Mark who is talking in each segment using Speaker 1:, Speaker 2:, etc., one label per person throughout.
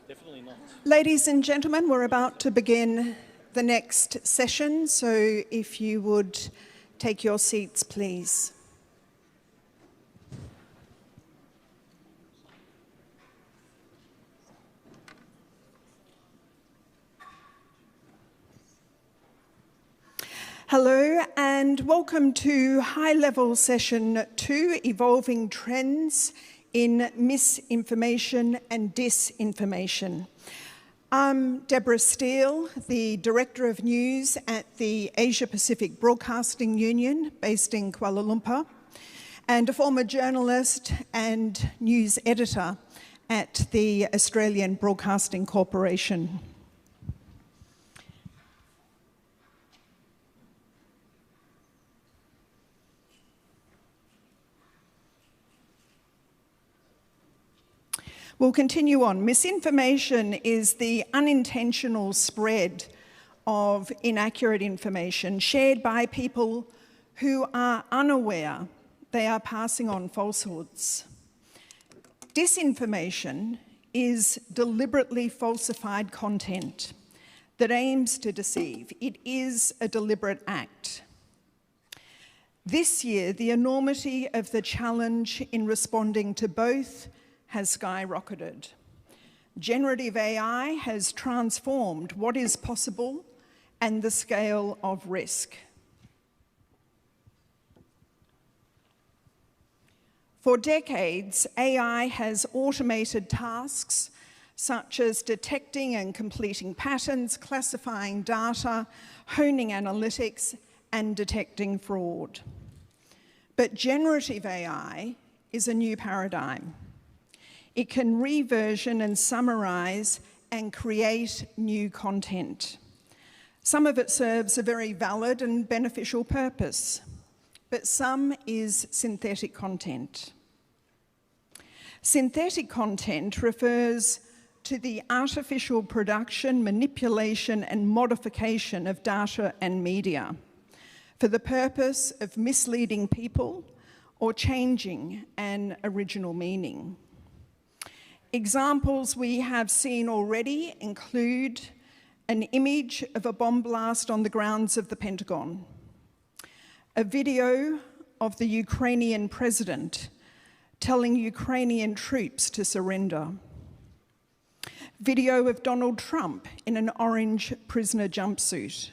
Speaker 1: Definitely not.
Speaker 2: Ladies and gentlemen, we're about to begin the next session, so if you would take your seats, please. Hello and welcome to high-level session 2, Evolving Trends in Misinformation and Disinformation. I'm Deborah Steele, the Director of News at the Asia Pacific Broadcasting Union based in Kuala Lumpur, and a former journalist and news editor at the Australian Broadcasting Corporation. We'll continue on. Misinformation is the unintentional spread of inaccurate information shared by people who are unaware they are passing on falsehoods. Disinformation is deliberately falsified content that aims to deceive. It is a deliberate act. This year, the enormity of the challenge in responding to both has skyrocketed. Generative AI has transformed what is possible and the scale of risk. For decades, AI has automated tasks such as detecting and completing patterns, classifying data, honing analytics, and detecting fraud. But generative AI is a new paradigm. It can reversion and summarize and create new content. Some of it serves a very valid and beneficial purpose, but some is synthetic content. Synthetic content refers to the artificial production, manipulation, and modification of data and media for the purpose of misleading people or changing an original meaning. Examples we have seen already include an image of a bomb blast on the grounds of the Pentagon, a video of the Ukrainian president telling Ukrainian troops to surrender, video of Donald Trump in an orange prisoner jumpsuit,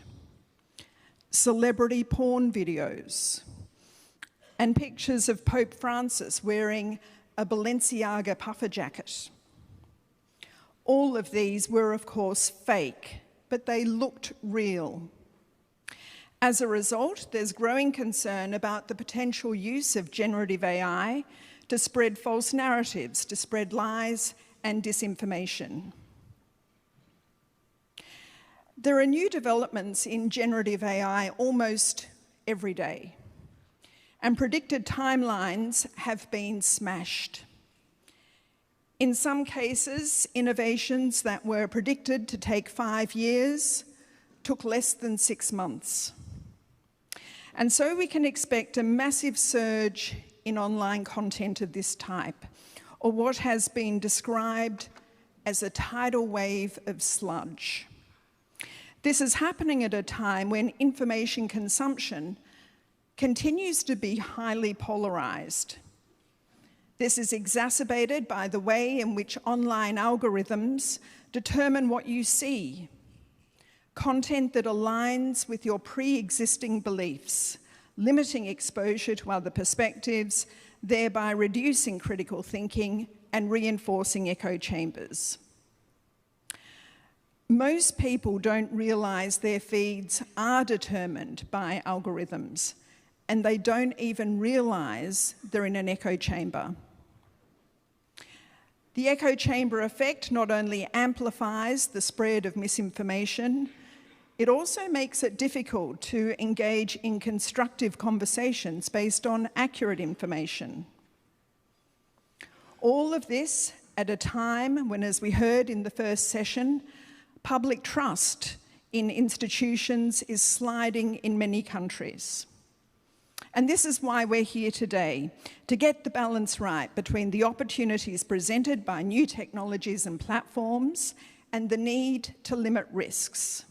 Speaker 2: celebrity porn videos, and pictures of Pope Francis wearing a Balenciaga puffer jacket. All of these were, of course, fake, but they looked real. As a result, there's growing concern about the potential use of generative AI to spread false narratives, to spread lies and disinformation. There are new developments in generative AI almost every day, and predicted timelines have been smashed. In some cases, innovations that were predicted to take 5 years took less than 6 months. And so we can expect a massive surge in online content of this type, or what has been described as a tidal wave of sludge. This is happening at a time when information consumption continues to be highly polarized. This is exacerbated by the way in which online algorithms determine what you see. Content that aligns with your pre-existing beliefs, limiting exposure to other perspectives, thereby reducing critical thinking and reinforcing echo chambers. Most people don't realize their feeds are determined by algorithms, and they don't even realize they're in an echo chamber. The echo chamber effect not only amplifies the spread of misinformation, it also makes it difficult to engage in constructive conversations based on accurate information. All of this at a time when, as we heard in the first session, public trust in institutions is sliding in many countries. And this is why we're here today, to get the balance right between the opportunities presented by new technologies and platforms and the need to limit risks.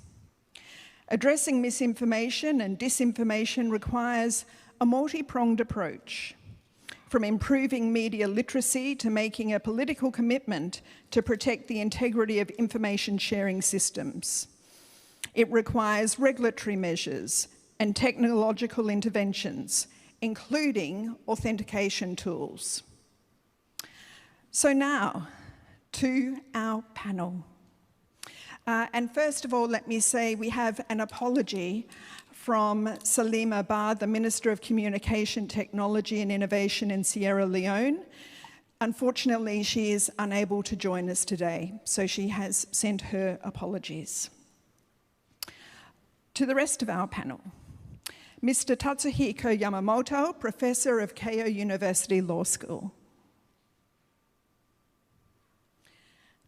Speaker 2: Addressing misinformation and disinformation requires a multi-pronged approach, from improving media literacy to making a political commitment to protect the integrity of information sharing systems. It requires regulatory measures and technological interventions, including authentication tools. So now, to our panel. And first of all, let me say we have an apology from Salima Ba, the Minister of Communication, Technology and Innovation in Sierra Leone. Unfortunately, she is unable to join us today, so she has sent her apologies. To the rest of our panel, Mr. Tatsuhiko Yamamoto, Professor of Keio University Law School.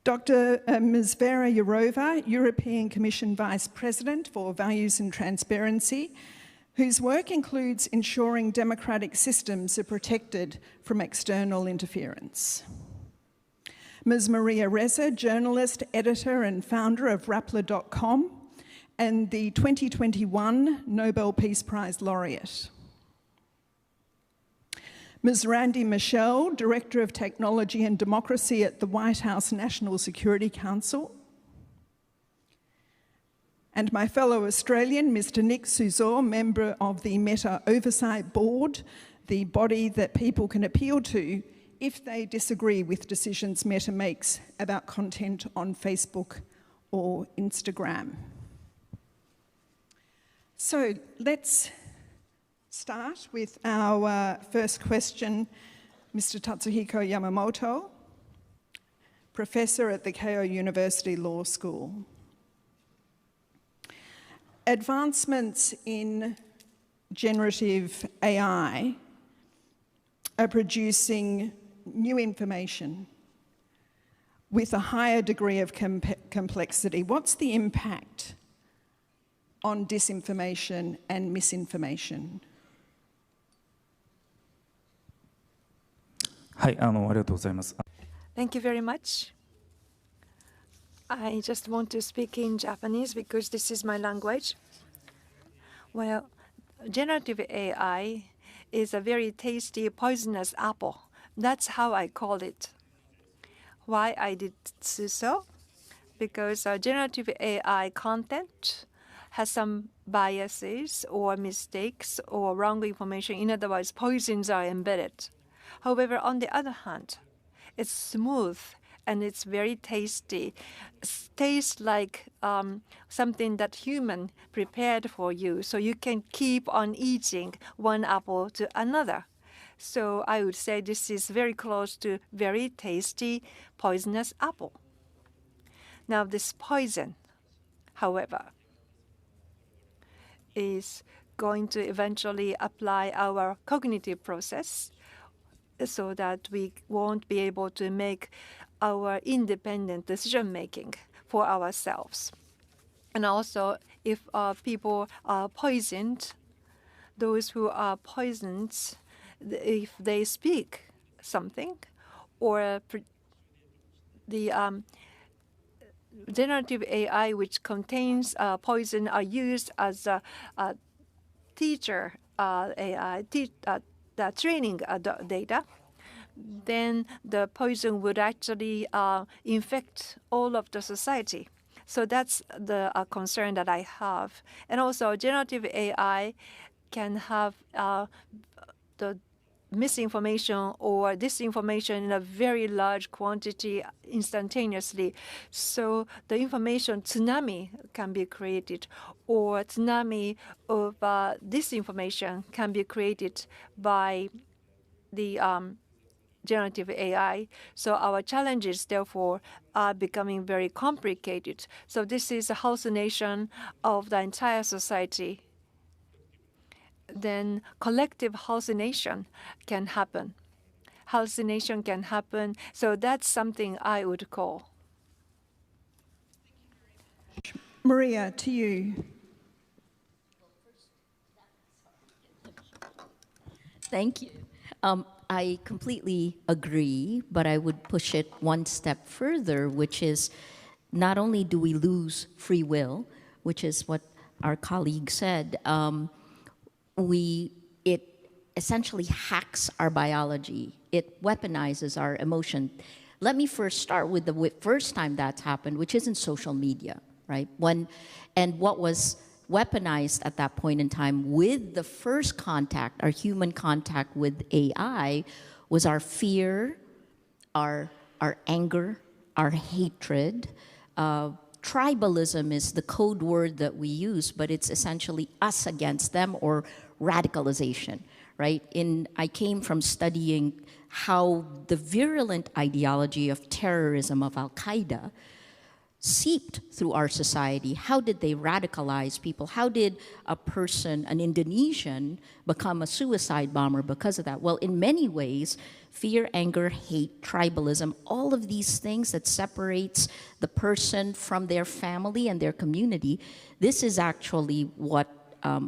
Speaker 2: Dr. Ms. Vera Jourova, European Commission Vice President for Values and Transparency, whose work includes ensuring democratic systems are protected from external interference. Ms. Maria Ressa, journalist, editor and founder of Rappler.com and the 2021 Nobel Peace Prize laureate. Ms. Randy Michel, Director of Technology and Democracy at the White House National Security Council. And my fellow Australian, Mr. Nick Suzor, member of the Meta Oversight Board, the body that people can appeal to if they disagree with decisions Meta makes about content on Facebook or Instagram. So let's start with our first question, Mr. Tatsuhiko Yamamoto, Professor at the Keio University Law School. Advancements in generative AI are producing new information with a higher degree of complexity. What's the impact on disinformation and misinformation?
Speaker 1: はい、ありがとうございます。
Speaker 3: Thank you very much. I just want to speak in Japanese because this is my language. Well, generative AI is a very tasty, poisonous apple. That's how I call it. Why I did so? Because generative AI content has some biases or mistakes or wrong information. In other words, poisons are embedded. However, on the other hand, it's smooth and it's very tasty. It tastes like something that human prepared for you, so you can keep on eating one apple to another. So I would say this is very close to very tasty, poisonous apple. Now this poison, however, is going to eventually apply our cognitive process so that we won't be able to make our independent decision-making for ourselves. And also, if people are poisoned, those who are poisoned, if they speak something, or the generative AI which contains poison are used as a teacher AI, the training data, then the poison would actually infect all of the society. So that's the concern that I have. And also, generative AI can have the misinformation or disinformation in a very large quantity instantaneously. So the information tsunami can be created, or tsunami of disinformation can be created by the generative AI. So our challenges, therefore, are becoming very complicated. So this is a hallucination of the entire society. Then collective hallucination can happen. Hallucination can happen. So that's something I would call.
Speaker 2: Maria, to you.
Speaker 1: Thank you. I completely agree, but I would push it one step further, which is not only do we lose free will, which is what our colleague said, it essentially hacks our biology. It weaponizes our emotion. Let me first start with the first time that's happened, which is in social media, right? And what was weaponized at that point in time with the first contact, our human contact with AI, was our fear, our anger, our hatred. Tribalism is the code word that we use, but it's essentially us against them, or radicalization, right? I came from studying how the virulent ideology of terrorism of Al-Qaeda seeped through our society. How did they radicalize people? How did a person, an Indonesian, become a suicide bomber because of that? Well, in many ways, fear, anger, hate, tribalism, all of these things that separates the person from their family and their community, this is actually what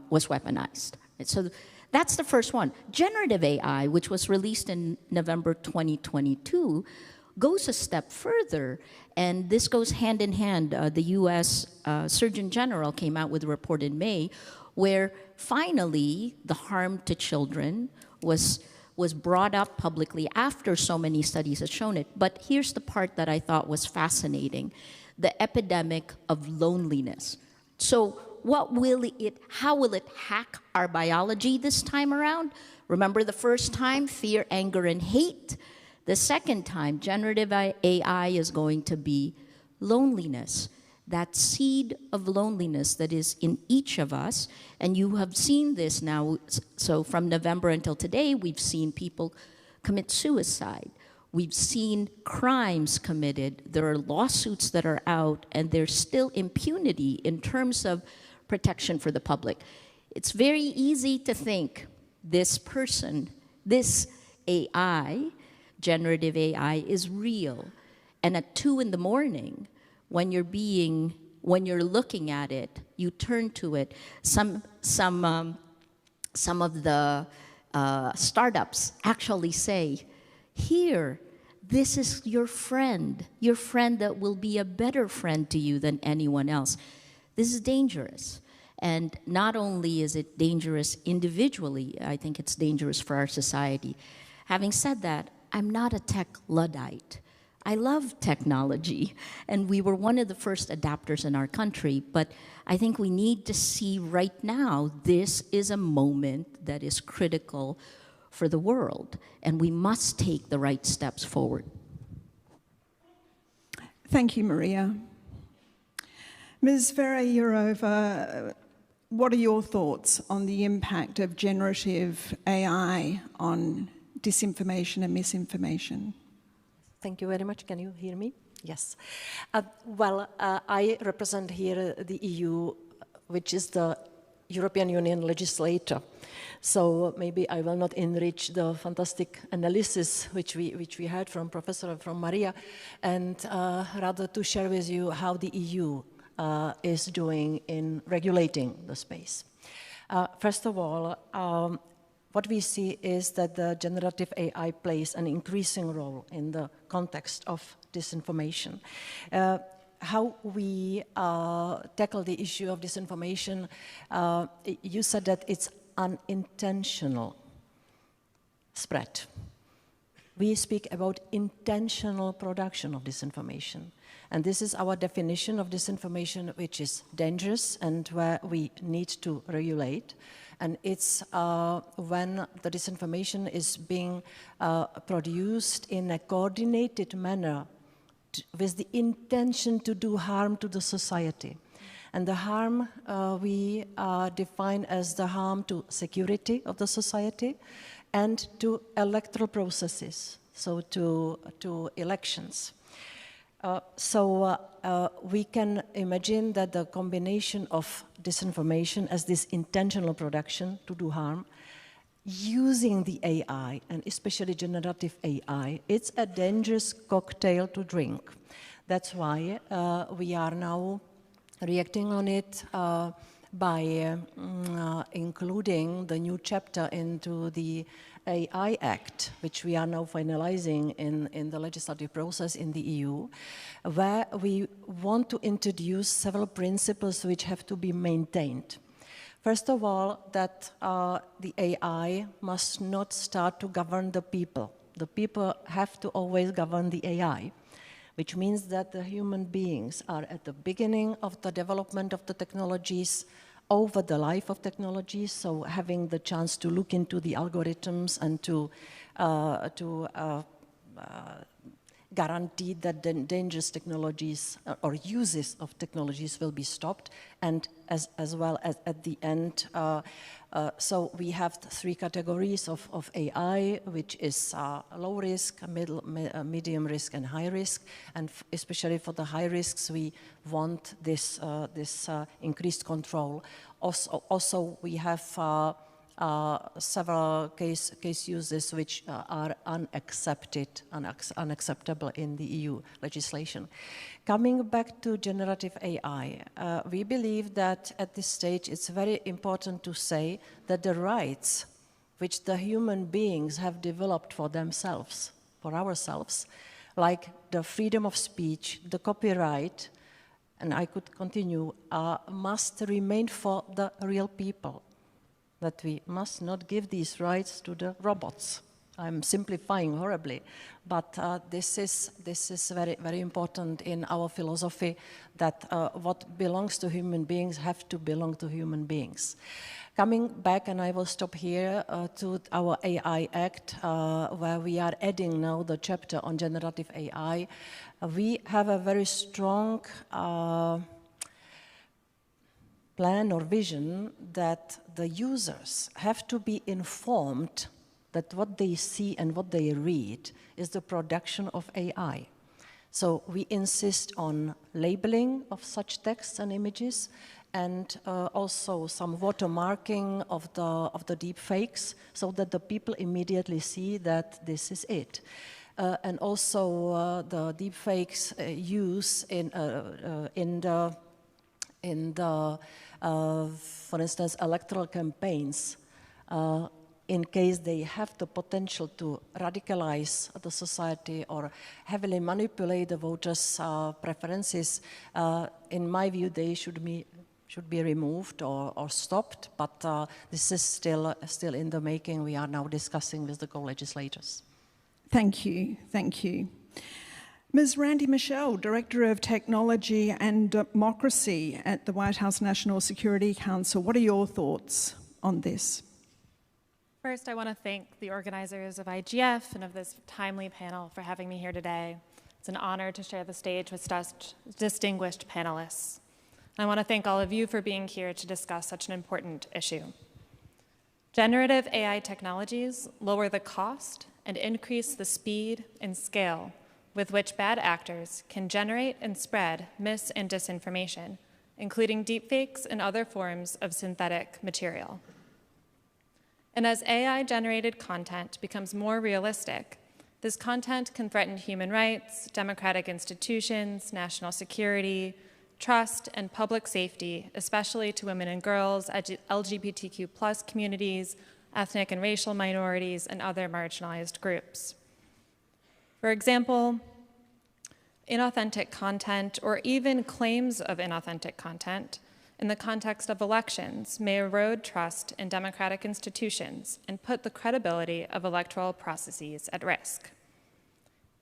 Speaker 1: was weaponized. So that's the first one. Generative AI, which was released in November 2022, goes a step further, and this goes hand in hand. The US Surgeon General came out with a report in May where finally the harm to children was brought up publicly after so many studies had shown it. But here's the part that I thought was fascinating: the epidemic of loneliness. So how will it hack our biology this time around? Remember the first time, fear, anger, and hate. The second time, generative AI is going to be loneliness, that seed of loneliness that is in each of us. And you have seen this now. So from November until today, we've seen people commit suicide. We've seen crimes committed. There are lawsuits that are out, and there's still impunity in terms of protection for the public. It's very easy to think this person, this AI, generative AI, is real. And at 2 in the morning, when you're looking at it, you turn to it. Some of the startups actually say, here, this is your friend that will be a better friend to you than anyone else. This is dangerous. And not only is it dangerous individually, I think it's dangerous for our society. Having said that, I'm not a tech Luddite. I love technology, and we were one of the first adapters in our country, but I think we need to see right now this is a moment that is critical for the world, and we must take the right steps forward.
Speaker 2: Thank you, Maria. Ms. Vera-Jourova, what are your thoughts on the impact of generative AI on disinformation and misinformation?
Speaker 4: Thank you very much. Can you hear me? Yes. I represent here the EU, which is the European Union legislator. So maybe I will not enrich the fantastic analysis which we heard from Professor and from Maria, and rather to share with you how the EU is doing in regulating the space. First of all, what we see is that the generative AI plays an increasing role in the context of disinformation. How we tackle the issue of disinformation, you said that it's unintentional spread. We speak about intentional production of disinformation. And this is our definition of disinformation, which is dangerous and where we need to regulate. And it's when the disinformation is being produced in a coordinated manner with the intention to do harm to the society. And the harm we define as the harm to security of the society and to electoral processes, so to elections. We can imagine that the combination of disinformation as this intentional production to do harm, using the AI, and especially generative AI, it's a dangerous cocktail to drink. That's why we are now reacting on it by including the new chapter into the AI Act, which we are now finalizing in the legislative process in the EU, where we want to introduce several principles which have to be maintained. First of all, that the AI must not start to govern the people. The people have to always govern the AI, which means that the human beings are at the beginning of the development of the technologies, over the life of technologies, so having the chance to look into the algorithms and to guarantee that the dangerous technologies or uses of technologies will be stopped, and as well as at the end. So we have three categories of AI, which is low risk, medium risk, and high risk. And especially for the high risks, we want this increased control. Also we have several case uses which are unacceptable in the EU legislation. Coming back to generative AI, we believe that at this stage it's very important to say that the rights which the human beings have developed for themselves, for ourselves, like the freedom of speech, the copyright, and I could continue, must remain for the real people. That we must not give these rights to the robots. I'm simplifying horribly, but this is very, very important in our philosophy, that what belongs to human beings have to belong to human beings. Coming back, and I will stop here, to our AI Act, where we are adding now the chapter on generative AI, we have a very strong plan or vision that the users have to be informed that what they see and what they read is the production of AI. So we insist on labeling of such texts and images, and also some watermarking of the deep fakes, so that the people immediately see that this is it. And also the deep fakes use in the for instance, electoral campaigns, in case they have the potential to radicalize the society or heavily manipulate the voters' preferences, in my view, they should be removed or stopped. But this is still in the making. We are now discussing with the co-legislators.
Speaker 2: Thank you. Thank you. Ms. Randy Michelle, Director of Technology and Democracy at the White House National Security Council, what are your thoughts on this?
Speaker 5: First, I want to thank the organizers of IGF and of this timely panel for having me here today. It's an honor to share the stage with such distinguished panelists. I want to thank all of you for being here to discuss such an important issue. Generative AI technologies lower the cost and increase the speed and scale with which bad actors can generate and spread mis- and disinformation, including deepfakes and other forms of synthetic material. And as AI-generated content becomes more realistic, this content can threaten human rights, democratic institutions, national security, trust, and public safety, especially to women and girls, LGBTQ+ communities, ethnic and racial minorities, and other marginalized groups. For example, inauthentic content or even claims of inauthentic content in the context of elections may erode trust in democratic institutions and put the credibility of electoral processes at risk.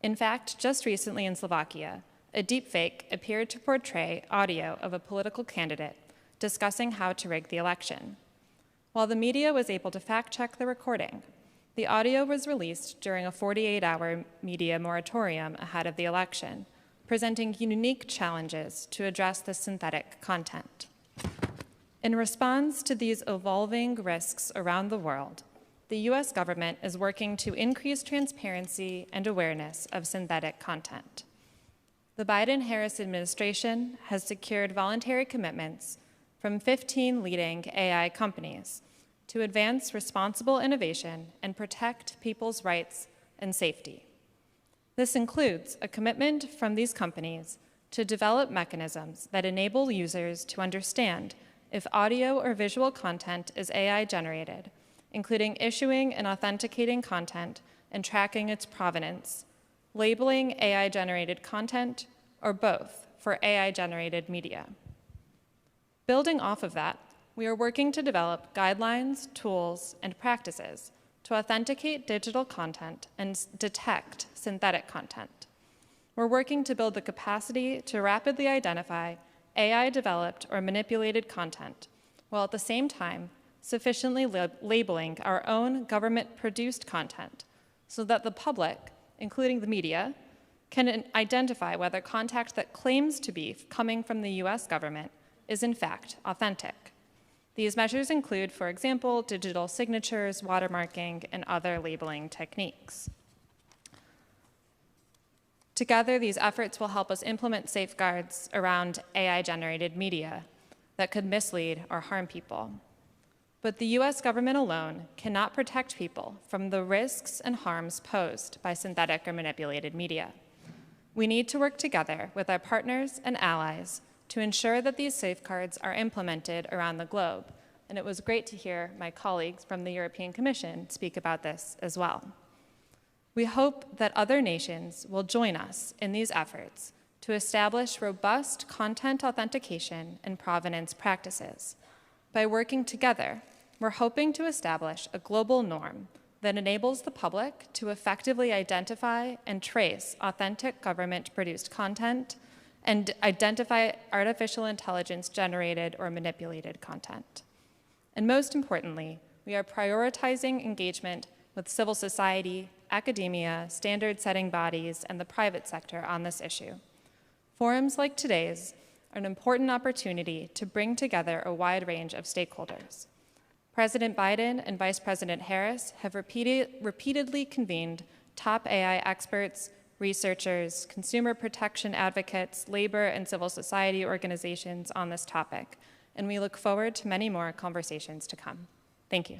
Speaker 5: In fact, just recently in Slovakia, a deepfake appeared to portray audio of a political candidate discussing how to rig the election. While the media was able to fact-check the recording, the audio was released during a 48-hour media moratorium ahead of the election, presenting unique challenges to address the synthetic content. In response to these evolving risks around the world, the US government is working to increase transparency and awareness of synthetic content. The Biden-Harris administration has secured voluntary commitments from 15 leading AI companies to advance responsible innovation and protect people's rights and safety. This includes a commitment from these companies to develop mechanisms that enable users to understand if audio or visual content is AI generated, including issuing and authenticating content and tracking its provenance, labeling AI generated content, or both for AI generated media. Building off of that, we are working to develop guidelines, tools, and practices to authenticate digital content and detect synthetic content. We're working to build the capacity to rapidly identify AI-developed or manipulated content, while at the same time sufficiently labeling our own government-produced content so that the public, including the media, can identify whether content that claims to be coming from the US government is in fact authentic. These measures include, for example, digital signatures, watermarking, and other labeling techniques. Together, these efforts will help us implement safeguards around AI-generated media that could mislead or harm people. But the US government alone cannot protect people from the risks and harms posed by synthetic or manipulated media. We need to work together with our partners and allies to ensure that these safeguards are implemented around the globe. And it was great to hear my colleagues from the European Commission speak about this as well. We hope that other nations will join us in these efforts to establish robust content authentication and provenance practices. By working together, we're hoping to establish a global norm that enables the public to effectively identify and trace authentic government-produced content and identify artificial intelligence-generated or manipulated content. And most importantly, we are prioritizing engagement with civil society, academia, standard-setting bodies, and the private sector on this issue. Forums like today's are an important opportunity to bring together a wide range of stakeholders. President Biden and Vice President Harris have repeatedly convened top AI experts, researchers, consumer protection advocates, labor and civil society organizations on this topic, and we look forward to many more conversations to come. Thank you.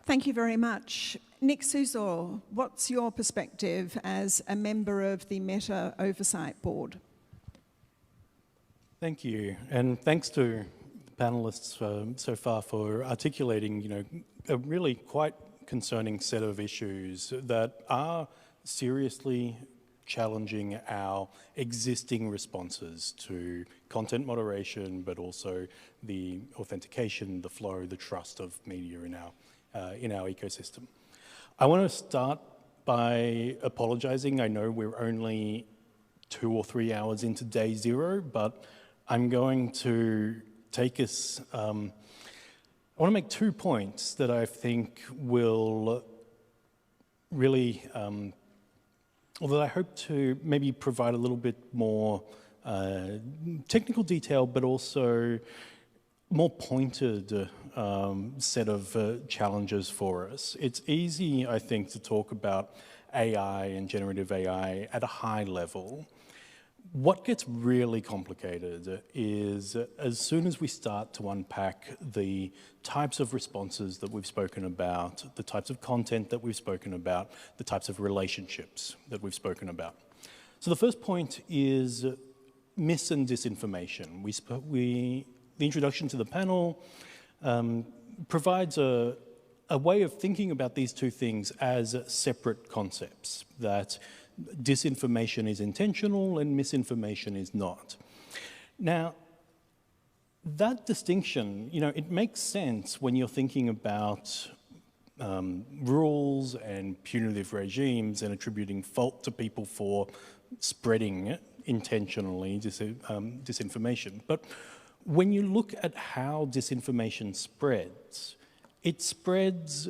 Speaker 2: Thank you very much. Nick Suzor, what's your perspective as a member of the Meta Oversight Board?
Speaker 6: Thank you, and thanks to the panelists so far for articulating, a really quite concerning set of issues that are seriously challenging our existing responses to content moderation, but also the authentication, the flow, the trust of media in our ecosystem. I want to start by apologizing. I know we're only 2 or 3 hours into day 0, but I'm going to take us, I want to make 2 points that I think will really, or that I hope to maybe provide a little bit more technical detail, but also more pointed set of challenges for us. It's easy, I think, to talk about AI and generative AI at a high level. What gets really complicated is as soon as we start to unpack the types of responses that we've spoken about, the types of content that we've spoken about, the types of relationships that we've spoken about. So the first point is mis and disinformation. The introduction to the panel provides a way of thinking about these two things as separate concepts, that disinformation is intentional and misinformation is not. Now, that distinction, it makes sense when you're thinking about rules and punitive regimes and attributing fault to people for spreading intentionally disinformation. But when you look at how disinformation spreads, it spreads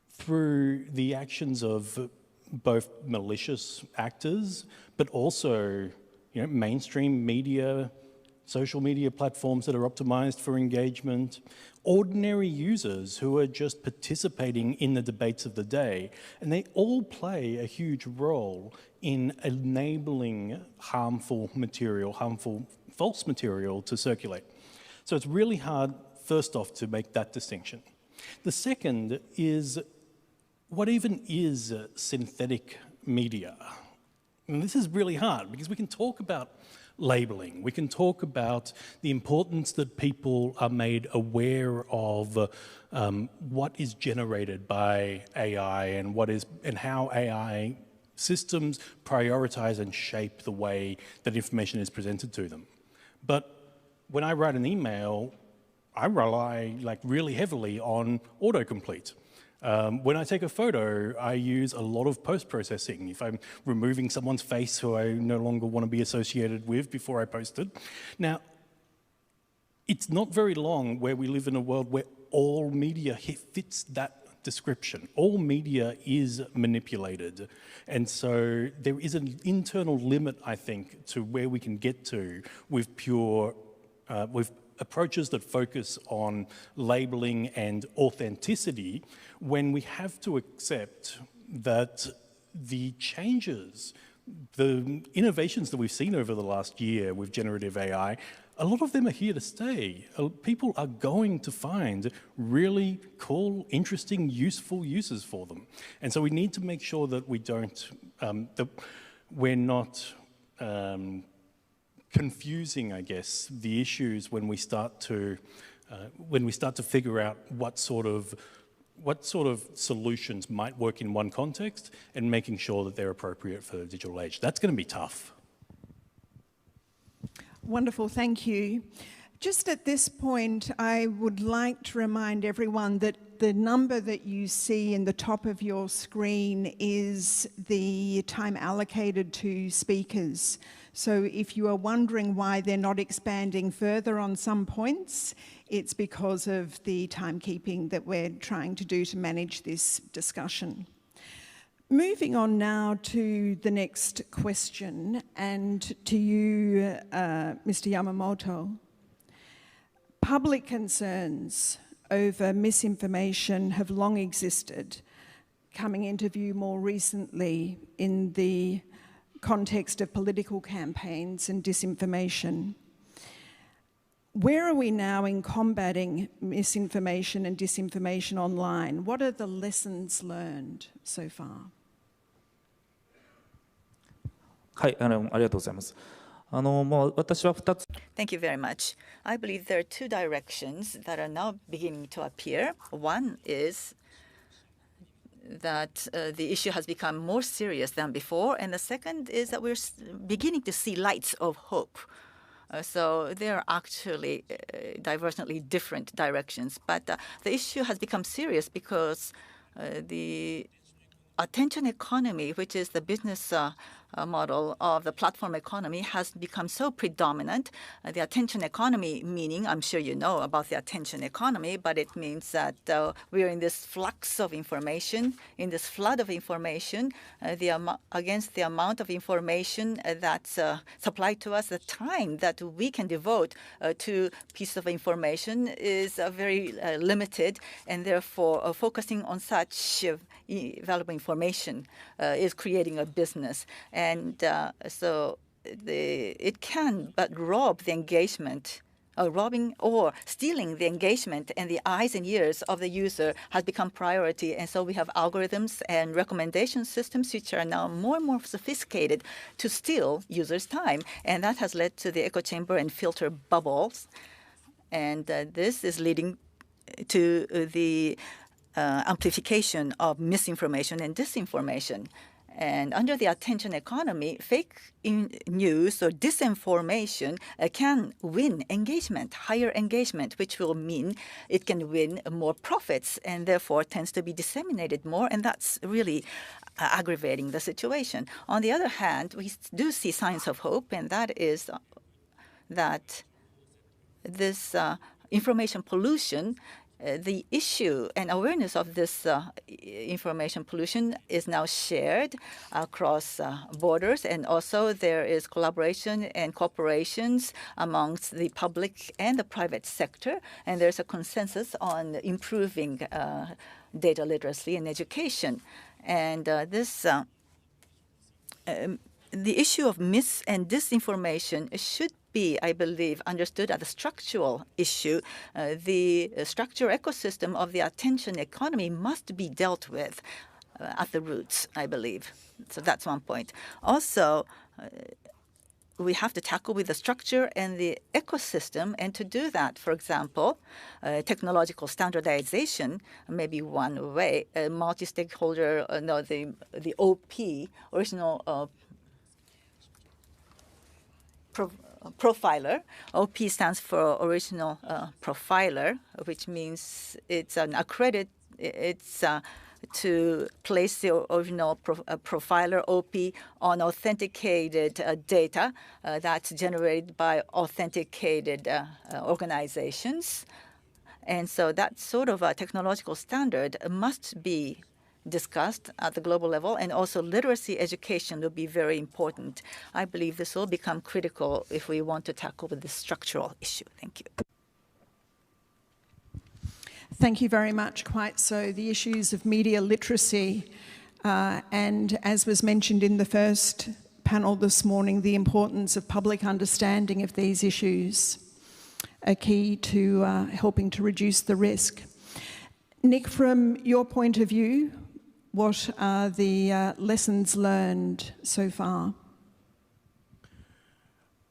Speaker 6: through the actions of both malicious actors, but also, mainstream media, social media platforms that are optimized for engagement, ordinary users who are just participating in the debates of the day, and they all play a huge role in enabling harmful false material to circulate. So it's really hard, first off, to make that distinction. The second is, what even is synthetic media? And this is really hard because we can talk about labeling, we can talk about the importance that people are made aware of what is generated by AI and how AI systems prioritize and shape the way that information is presented to them. But when I write an email, I rely really heavily on autocomplete. When I take a photo, I use a lot of post-processing. If I'm removing someone's face who I no longer want to be associated with before I post it. Now, it's not very long where we live in a world where all media fits that description. All media is manipulated. And so there is an internal limit, I think, to where we can get to with with approaches that focus on labeling and authenticity, when we have to accept that the changes, the innovations that we've seen over the last year with generative AI, a lot of them are here to stay. People are going to find really cool, interesting, useful uses for them. And so we need to make sure that we don't, that we're not confusing, I guess, the issues when we start to figure out what sort of solutions might work in one context and making sure that they're appropriate for the digital age. That's going to be tough.
Speaker 2: Wonderful, thank you. Just at this point, I would like to remind everyone that the number that you see in the top of your screen is the time allocated to speakers. So if you are wondering why they're not expanding further on some points, it's because of the timekeeping that we're trying to do to manage this discussion. Moving on now to the next question, and to you, Mr. Yamamoto. Public concerns over misinformation have long existed, coming into view more recently in the context of political campaigns and disinformation. Where are we now in combating misinformation and disinformation online? What are the lessons learned so far?
Speaker 7: はい、ありがとうございます。もう私は2つ。
Speaker 8: Thank you very much. I believe there are two directions that are now beginning to appear. One is that the issue has become more serious than before, and the second is that we're beginning to see lights of hope. So they are actually divergently different directions. But the issue has become serious because the attention economy, which is the business model of the platform economy, has become so predominant. The attention economy meaning, I'm sure you know about the attention economy, but it means that we're in this flux of information, in this flood of information, against the amount of information that's supplied to us. The time that we can devote to pieces of information is very limited, and therefore focusing on such valuable information is creating a business. And so it can but rob the engagement, robbing or stealing the engagement and the eyes and ears of the user has become priority. And so we have algorithms and recommendation systems which are now more and more sophisticated to steal users' time. And that has led to the echo chamber and filter bubbles. And this is leading to the amplification of misinformation and disinformation. And under the attention economy, fake news or disinformation can win engagement, higher engagement, which will mean it can win more profits and therefore tends to be disseminated more. And that's really aggravating the situation. On the other hand, we do see signs of hope, and that is that this information pollution, the issue and awareness of this information pollution is now shared across borders, and also there is collaboration and cooperations amongst the public and the private sector, and there's a consensus on improving data literacy and education. And the issue of mis and disinformation should be, I believe, understood as a structural issue. The structural ecosystem of the attention economy must be dealt with. at the roots, I believe. So that's one point. Also, we have to tackle with the structure and the ecosystem. And to do that, for example, technological standardization may be one way. A multi-stakeholder, the OP, original profiler. OP stands for original profiler, which means it's an accredited. It's to place the original profiler OP on authenticated data that's generated by authenticated organizations. And so that sort of a technological standard must be discussed at the global level, and also literacy education will be very important. I believe this will become critical if we want to tackle this structural issue. Thank you.
Speaker 2: Thank you very much. Quite so. The issues of media literacy and, as was mentioned in the first panel this morning, the importance of public understanding of these issues are key to helping to reduce the risk. Nick, from your point of view, what are the lessons learned so far?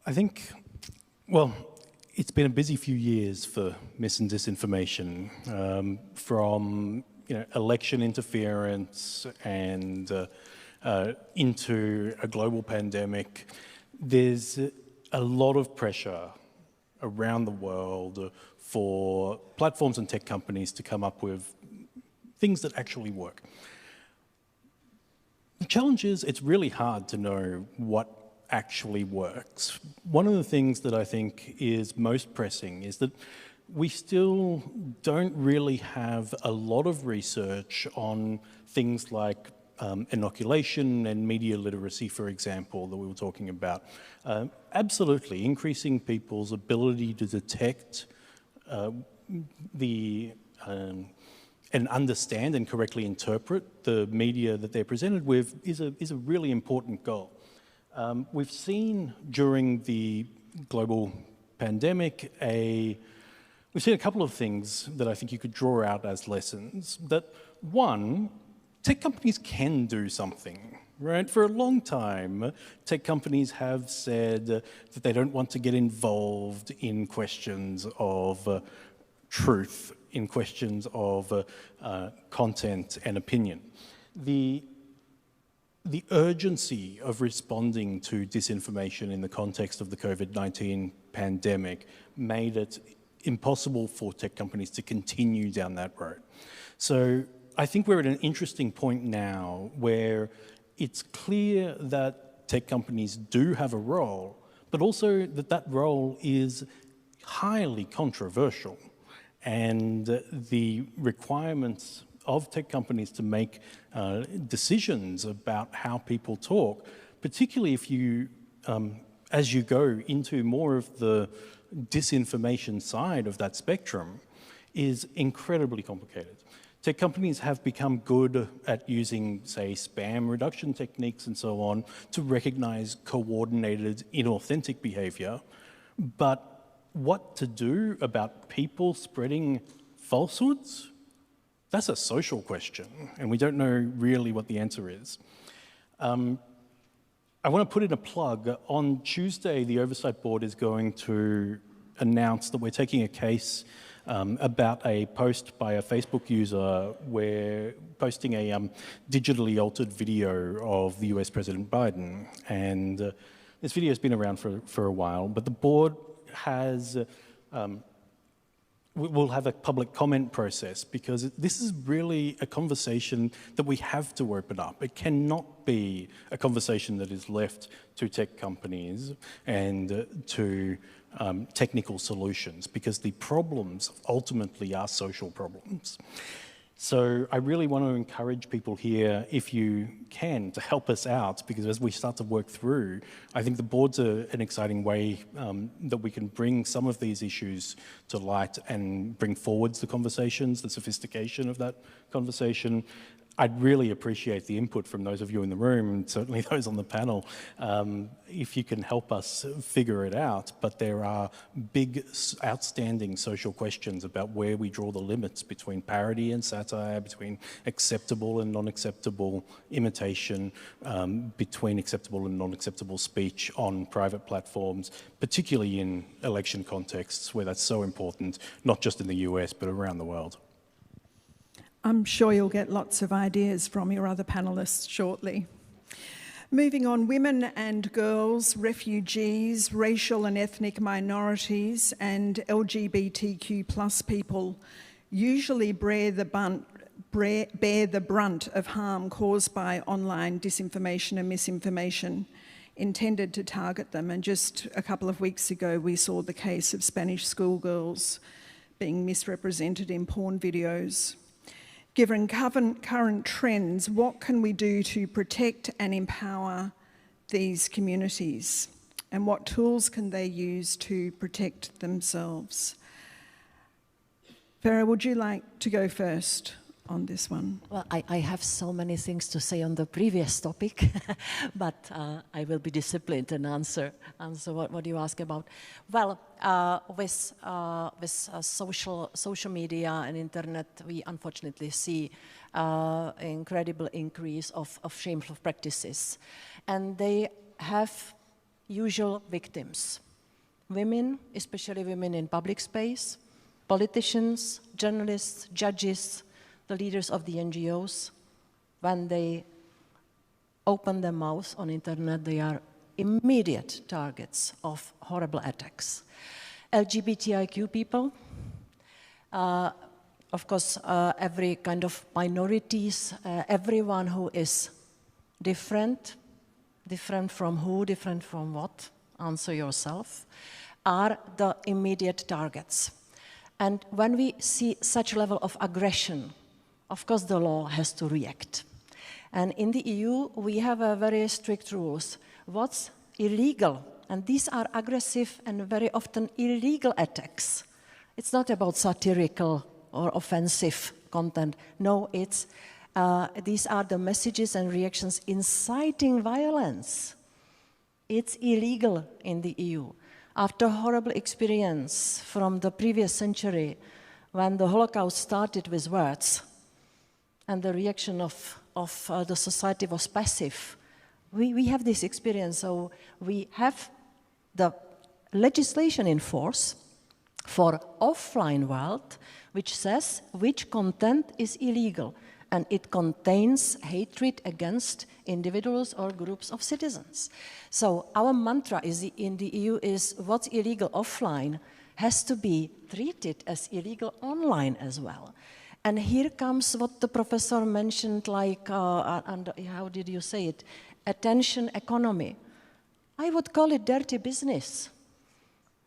Speaker 6: I think, well, it's been a busy few years for mis and disinformation, from election interference and into a global pandemic. There's a lot of pressure around the world for platforms and tech companies to come up with things that actually work. The challenge is it's really hard to know what actually works. One of the things that I think is most pressing is that we still don't really have a lot of research on things like inoculation and media literacy, for example, that we were talking about. Absolutely, increasing people's ability to detect and understand and correctly interpret the media that they're presented with is a really important goal. We've seen during the global pandemic we've seen a couple of things that I think you could draw out as lessons. That one, tech companies can do something, right? For a long time, tech companies have said that they don't want to get involved in questions of truth, in questions of content and opinion. The urgency of responding to disinformation in the context of the COVID-19 pandemic made it impossible for tech companies to continue down that road. So I think we're at an interesting point now where it's clear that tech companies do have a role, but also that role is highly controversial. And the requirements of tech companies to make decisions about how people talk, particularly if you, as you go into more of the disinformation side of that spectrum, is incredibly complicated. Tech companies have become good at using, say, spam reduction techniques and so on to recognize coordinated, inauthentic behavior. But what to do about people spreading falsehoods? That's a social question, and we don't know really what the answer is. I want to put in a plug. On Tuesday, the Oversight Board is going to announce that we're taking a case about a post by a Facebook user. We're posting a digitally altered video of the US President Biden. And this video has been around for a while, but the board has we'll have a public comment process because this is really a conversation that we have to open up. It cannot be a conversation that is left to tech companies and to technical solutions, because the problems ultimately are social problems. So I really want to encourage people here, if you can, to help us out, because as we start to work through, I think the board's an exciting way that we can bring some of these issues to light and bring forwards the conversations, the sophistication of that conversation. I'd really appreciate the input from those of you in the room, and certainly those on the panel, if you can help us figure it out. But there are big, outstanding social questions about where we draw the limits between parody and satire, between acceptable and non-acceptable imitation, between acceptable and non-acceptable speech on private platforms, particularly in election contexts where that's so important, not just in the US, but around the world.
Speaker 2: I'm sure you'll get lots of ideas from your other panellists shortly. Moving on, women and girls, refugees, racial and ethnic minorities, and LGBTQ plus people usually bear the brunt of harm caused by online disinformation and misinformation intended to target them. And just a couple of weeks ago, we saw the case of Spanish schoolgirls being misrepresented in porn videos. Given current trends, what can we do to protect and empower these communities? And what tools can they use to protect themselves? Farah, would you like to go first on this one?
Speaker 4: Well, I have so many things to say on the previous topic, but I will be disciplined and answer what you ask about. Well, with social media and internet, we unfortunately see incredible increase of shameful practices, and they have usual victims: women, especially women in public space, politicians, journalists, judges, the leaders of the NGOs. When they open their mouths on internet, they are immediate targets of horrible attacks. LGBTIQ people, of course, every kind of minorities, everyone who is different from who, different from what, answer yourself, are the immediate targets. And when we see such level of aggression, of course the law has to react. And in the EU, we have a very strict rules. What's illegal? And these are aggressive and very often illegal attacks. It's not about satirical or offensive content. No, it's these are the messages and reactions inciting violence. It's illegal in the EU. After horrible experience from the previous century, when the Holocaust started with words, and the reaction of the society was passive, we have this experience. So we have the legislation in force for offline world, which says which content is illegal, and it contains hatred against individuals or groups of citizens. So our mantra in the EU is what's illegal offline has to be treated as illegal online as well. And here comes what the professor mentioned, like, and how did you say it? Attention economy. I would call it dirty business.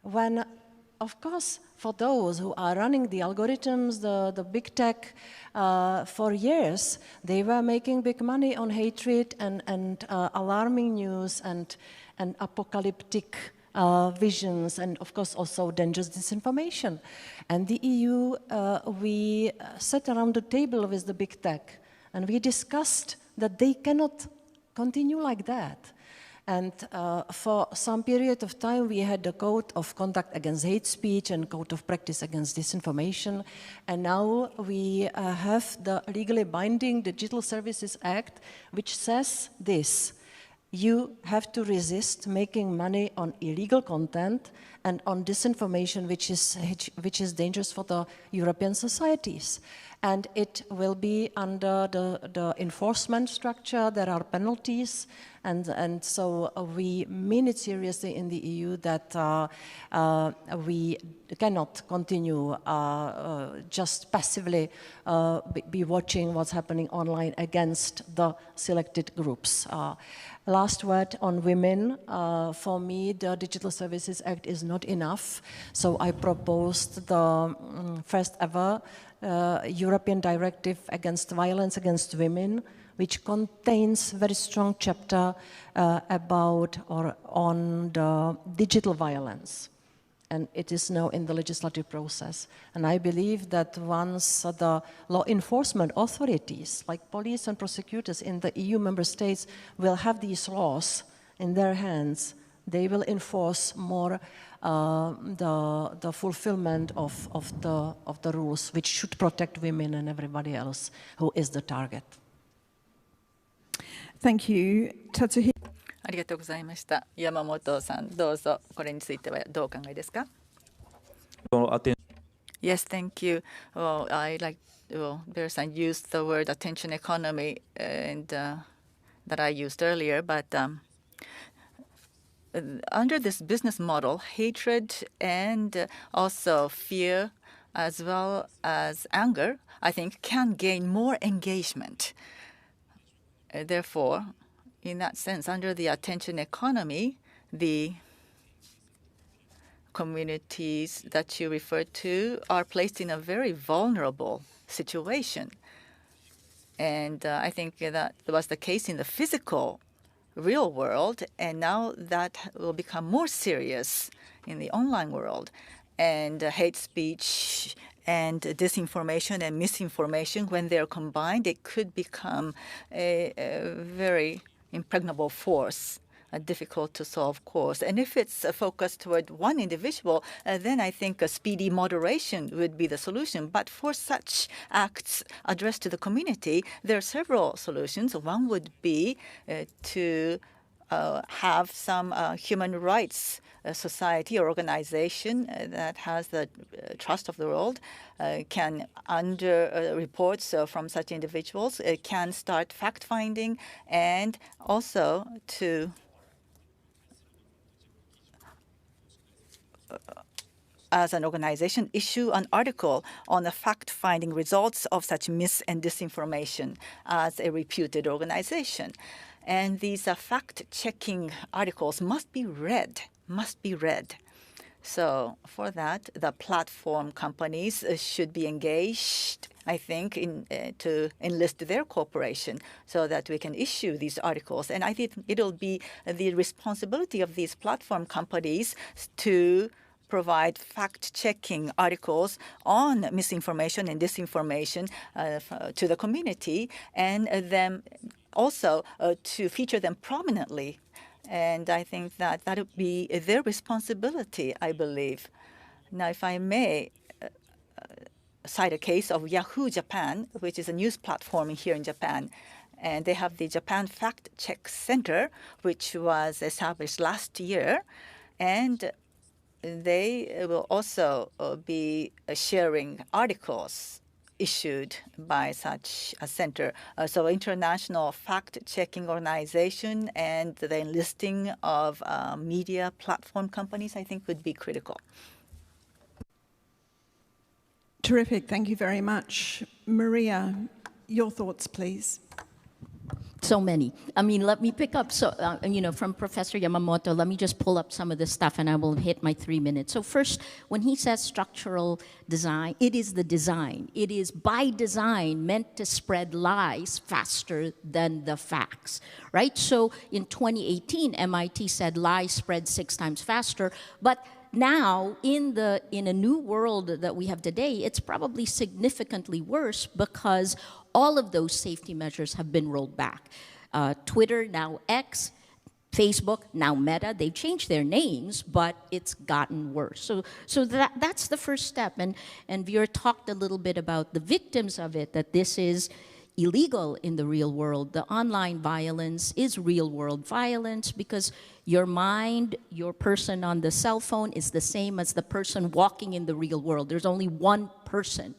Speaker 4: When, of course, for those who are running the algorithms, the big tech, for years, they were making big money on hatred and alarming news and apocalyptic visions, and of course also dangerous disinformation. And the EU, we sat around the table with the big tech and we discussed that they cannot continue like that. And for some period of time we had the Code of Conduct Against Hate Speech and Code of Practice Against Disinformation, and now we have the legally binding Digital Services Act, which says this: you have to resist making money on illegal content and on disinformation, which is dangerous for the European societies. And it will be under the enforcement structure. There are penalties, and so we mean it seriously in the EU that we cannot continue just passively be watching what's happening online against the selected groups. Last word on women. For me, the Digital Services Act is not enough, so I proposed the first ever European Directive against violence against women, which contains very strong chapter about or on the digital violence and it is now in the legislative process. And I believe that once the law enforcement authorities, like police and prosecutors in the EU member states, will have these laws in their hands, they will enforce more the fulfillment of the rules, which should protect women and everybody else who is the target.
Speaker 2: Thank you. Tatsuhiro.
Speaker 8: ありがとうございました。山本さん、どうぞこれについてはどうお考えですか？ Yes, thank you. Well, Bear-san used the word attention economy, and that I used earlier, but under this business model, hatred and also fear, as well as anger, I think, can gain more engagement. Therefore, in that sense, under the attention economy, the communities that you referred to are placed in a very vulnerable situation. And I think that was the case in the physical, real world, and now that will become more serious in the online world. And hate speech and disinformation and misinformation, when they're combined, it could become a very impregnable force, a difficult to solve cause. And if it's focused toward one individual, then I think a speedy moderation would be the solution. But for such acts addressed to the community, there are several solutions. One would be to have some human rights society or organization that has the trust of the world can, under reports from such individuals, can start fact-finding, and also to as an organization, issue an article on the fact-finding results of such mis- and disinformation as a reputed organization. And these fact-checking articles must be read. So for that, the platform companies should be engaged, I think, to enlist their cooperation so that we can issue these articles. And I think it'll be the responsibility of these platform companies to provide fact-checking articles on misinformation and disinformation to the community, and then also to feature them prominently. And I think that that would be their responsibility, I believe. Now, if I may cite a case of Yahoo Japan, which is a news platform here in Japan. And they have the Japan Fact Check Center, which was established last year. And they will also be sharing articles issued by such a center. So international fact-checking organization and the enlisting of media platform companies, I think, would be critical.
Speaker 2: Terrific. Thank you very much. Maria, your thoughts, please.
Speaker 1: So many. I mean, let me pick up, from Professor Yamamoto, let me just pull up some of this stuff and I will hit my 3 minutes. So first, when he says structural design, it is the design. It is by design meant to spread lies faster than the facts, right? So in 2018, MIT said lies spread 6 times faster, but now, in a new world that we have today, it's probably significantly worse because all of those safety measures have been rolled back. Twitter, now X, Facebook, now Meta, they've changed their names, but it's gotten worse. So that's the first step. And Veer talked a little bit about the victims of it, that this is illegal in the real world. The online violence is real world violence because your mind, your person on the cell phone is the same as the person walking in the real world. There's only one person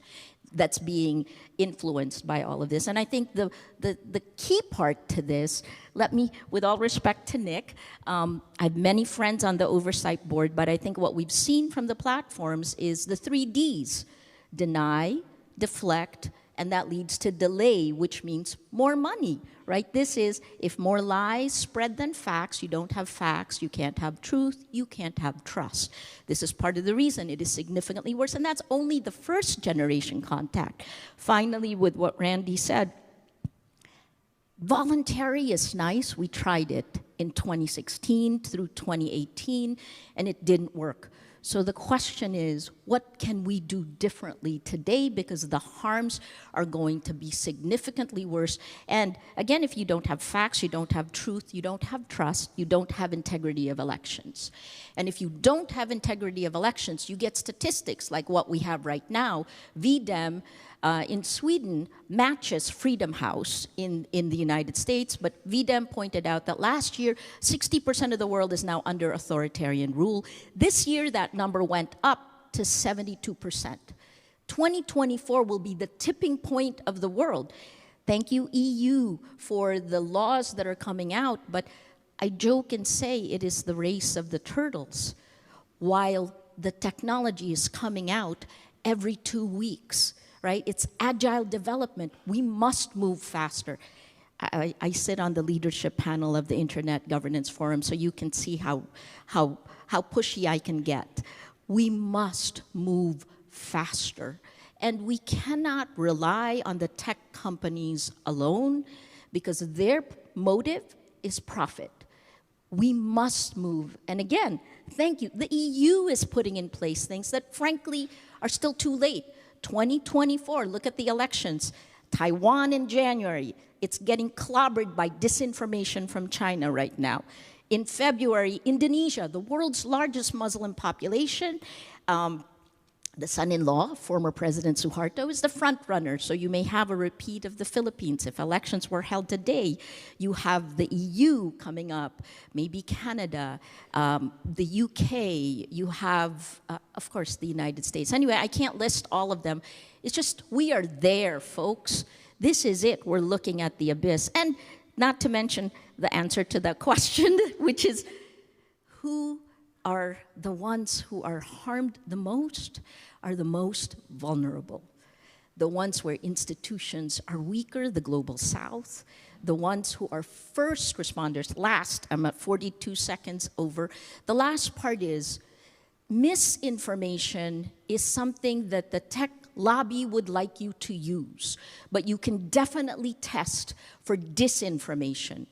Speaker 1: that's being influenced by all of this. And I think the key part to this, let me, with all respect to Nick, I have many friends on the oversight board, but I think what we've seen from the platforms is the 3 Ds: deny, deflect, and that leads to delay, which means more money, right? This is, if more lies spread than facts, you don't have facts, you can't have truth, you can't have trust. This is part of the reason it is significantly worse, and that's only the first generation contact. Finally, with what Randy said, voluntary is nice. We tried it in 2016 through 2018, and it didn't work. So the question is, what can we do differently today? Because the harms are going to be significantly worse. And again, if you don't have facts, you don't have truth, you don't have trust, you don't have integrity of elections. And if you don't have integrity of elections, you get statistics like what we have right now. VDEM in Sweden matches Freedom House in the United States, but VDEM pointed out that last year, 60% of the world is now under authoritarian rule. This year, that number went up to 72%. 2024 will be the tipping point of the world. Thank you, EU, for the laws that are coming out, but I joke and say it is the race of the turtles, while the technology is coming out every 2 weeks. Right? It's agile development. We must move faster. I sit on the leadership panel of the Internet Governance Forum, so you can see how pushy I can get. We must move faster. And we cannot rely on the tech companies alone because their motive is profit. We must move. And again, thank you. The EU is putting in place things that frankly are still too late. 2024, look at the elections. Taiwan in January, it's getting clobbered by disinformation from China right now. In February, Indonesia, the world's largest Muslim population, the son-in-law, former President Suharto, is the front runner, so you may have a repeat of the Philippines. If elections were held today, you have the EU coming up, maybe Canada, the UK, you have, of course, the United States. Anyway, I can't list all of them. It's just, we are there, folks. This is it. We're looking at the abyss. And not to mention the answer to that question, which is, who are the ones who are harmed the most, are the most vulnerable. The ones where institutions are weaker, the global south, the ones who are first responders. Last, I'm at 42 seconds over. The last part is, misinformation is something that the tech lobby would like you to use, but you can definitely test for disinformation.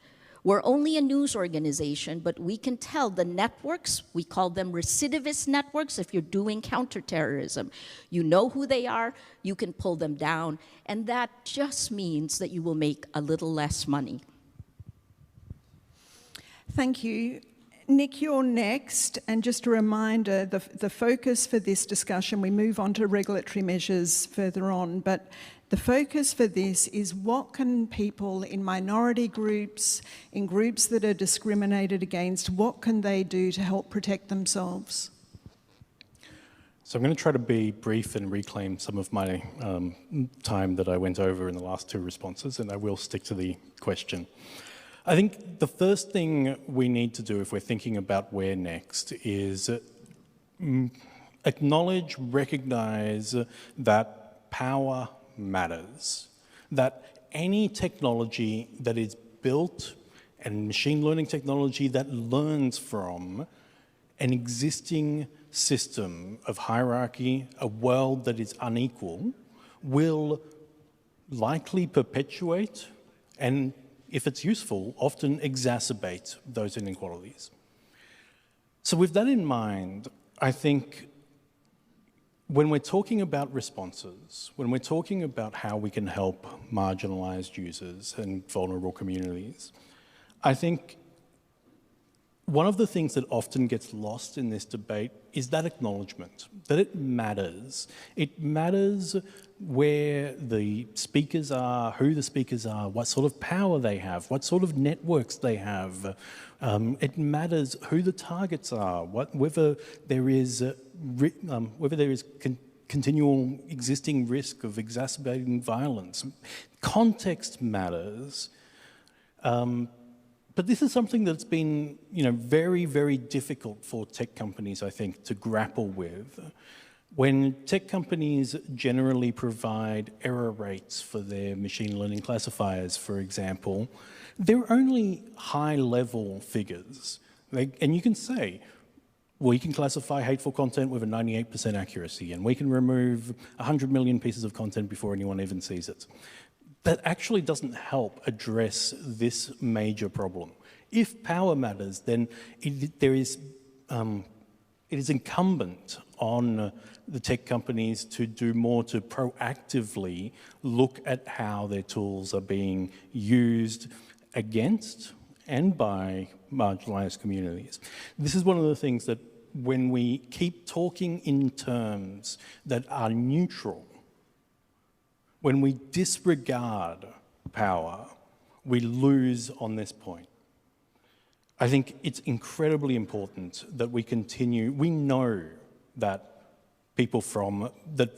Speaker 1: We're only a news organization, but we can tell the networks, we call them recidivist networks if you're doing counterterrorism. You know who they are, you can pull them down, and that just means that you will make a little less money.
Speaker 2: Thank you. Nick, you're next, and just a reminder, the focus for this discussion, we move on to regulatory measures further on, but the focus for this is what can people in minority groups, in groups that are discriminated against, what can they do to help protect themselves?
Speaker 6: So I'm going to try to be brief and reclaim some of my time that I went over in the last two responses, and I will stick to the question. I think the first thing we need to do if we're thinking about where next is acknowledge, recognize that power matters, that any technology that is built and machine learning technology that learns from an existing system of hierarchy, a world that is unequal, will likely perpetuate and, if it's useful, often exacerbate those inequalities. So with that in mind, I think when we're talking about responses, when we're talking about how we can help marginalized users and vulnerable communities, I think one of the things that often gets lost in this debate is that acknowledgement, that it matters. It matters where the speakers are, who the speakers are, what sort of power they have, what sort of networks they have. It matters who the targets are, whether there is continual existing risk of exacerbating violence. Context matters. But this is something that's been, very, very difficult for tech companies, I think, to grapple with. When tech companies generally provide error rates for their machine learning classifiers, for example, they're only high-level figures. And you can say, we can classify hateful content with a 98% accuracy, and we can remove 100 million pieces of content before anyone even sees it. That actually doesn't help address this major problem. If power matters, then it is incumbent on the tech companies to do more to proactively look at how their tools are being used against and by marginalized communities. This is one of the things that when we keep talking in terms that are neutral, when we disregard power, we lose on this point. I think it's incredibly important that we continue. We know that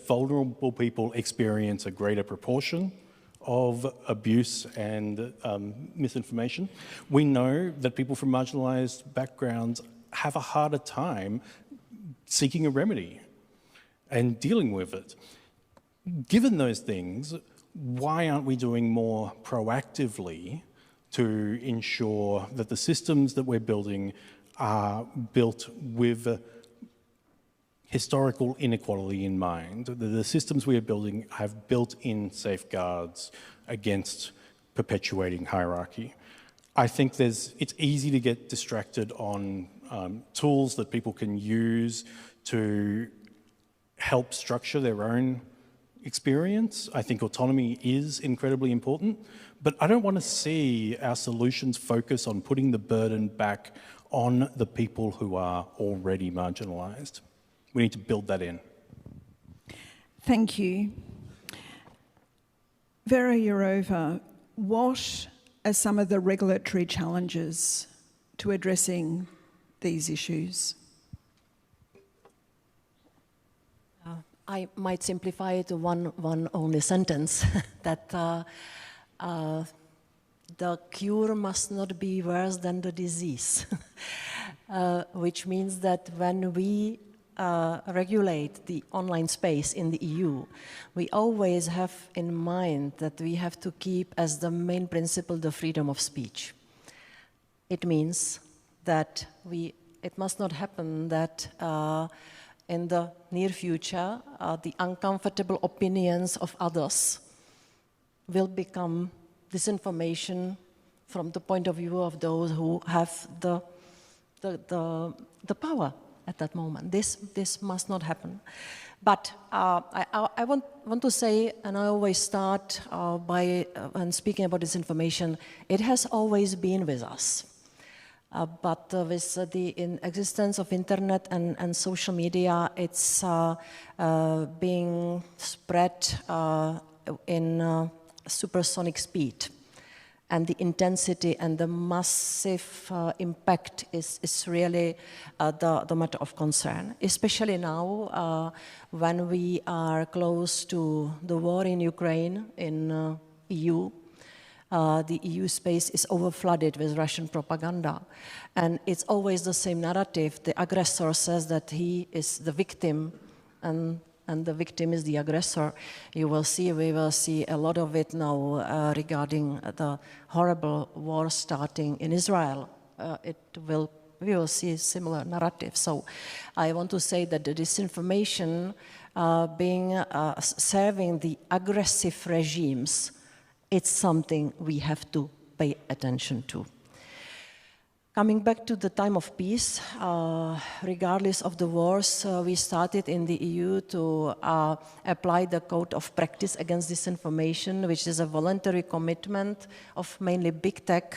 Speaker 6: vulnerable people experience a greater proportion of abuse and misinformation. We know that people from marginalized backgrounds have a harder time seeking a remedy and dealing with it. Given those things, why aren't we doing more proactively to ensure that the systems that we're building are built with historical inequality in mind? The systems we are building have built-in safeguards against perpetuating hierarchy. I think it's easy to get distracted on tools that people can use to help structure their own experience. I think autonomy is incredibly important, but I don't want to see our solutions focus on putting the burden back on the people who are already marginalized. We need to build that in.
Speaker 2: Thank you. Vera Jourova, what are some of the regulatory challenges to addressing these issues?
Speaker 4: I might simplify it to one only sentence, that the cure must not be worse than the disease, which means that when we regulate the online space in the EU, we always have in mind that we have to keep as the main principle the freedom of speech. It means that it must not happen that in the near future, the uncomfortable opinions of others will become disinformation from the point of view of those who have the power at that moment. This must not happen. But I want to say, and I always start by when speaking about disinformation, it has always been with us. But with the existence of internet and social media, it's being spread in supersonic speed. And the intensity and the massive impact is really the matter of concern, especially now when we are close to the war in Ukraine in EU. The EU space is overflooded with Russian propaganda. And it's always the same narrative. The aggressor says that he is the victim and the victim is the aggressor. We will see a lot of it now regarding the horrible war starting in Israel. We will see similar narratives. So I want to say that the disinformation serving the aggressive regimes, it's something we have to pay attention to. Coming back to the time of peace, regardless of the wars, we started in the EU to apply the code of practice against disinformation, which is a voluntary commitment of mainly big tech,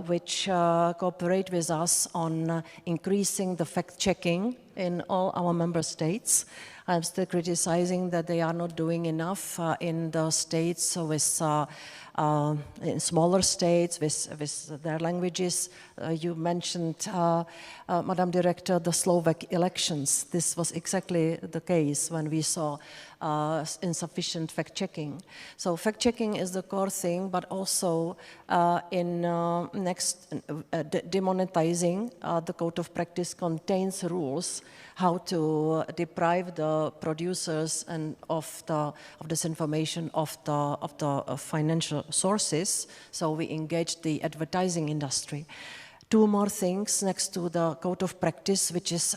Speaker 4: which cooperate with us on increasing the fact-checking in all our member states. I'm still criticizing that they are not doing enough in the states with in smaller states with their languages. You mentioned, Madam Director, the Slovak elections. This was exactly the case when we saw insufficient fact-checking. So fact-checking is the core thing, but also in demonetizing, the code of practice contains rules how to deprive the producers and of this information of the financial sources. So we engage the advertising industry. Two more things next to the code of practice, which is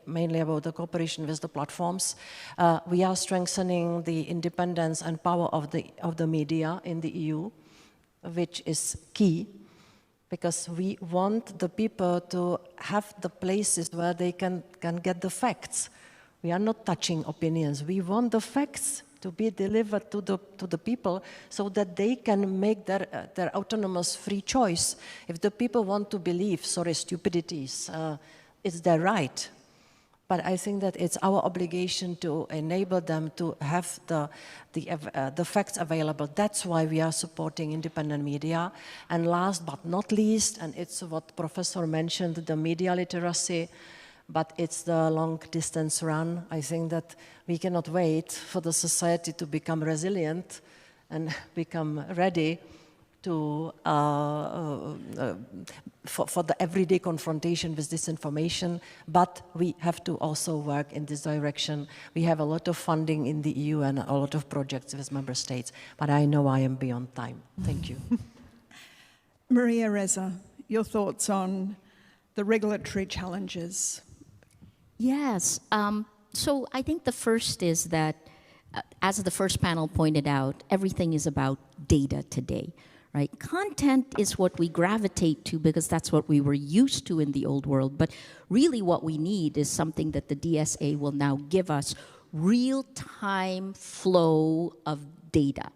Speaker 4: mainly about the cooperation with the platforms. We are strengthening the independence and power of the media in the EU, which is key. because we want the people to have the places where they can get the facts. We are not touching opinions. We want the facts to be delivered to the people so that they can make their autonomous free choice. If the people want to believe, stupidities, it's their right. But I think that it's our obligation to enable them to have the facts available. That's why we are supporting independent media. And last but not least, and it's what Professor mentioned, the media literacy, but it's the long distance run. I think that we cannot wait for the society to become resilient and become ready to, for the everyday confrontation with disinformation, but we have to also work in this direction. We have a lot of funding in the EU and a lot of projects with member states, but I know I am beyond time. Thank you.
Speaker 2: Maria Reza, your thoughts on the regulatory challenges?
Speaker 1: Yes. So I think the first is that, as the first panel pointed out, everything is about data today. Right? Content is what we gravitate to because that's what we were used to in the old world. But really what we need is something that the DSA will now give us, real-time flow of data.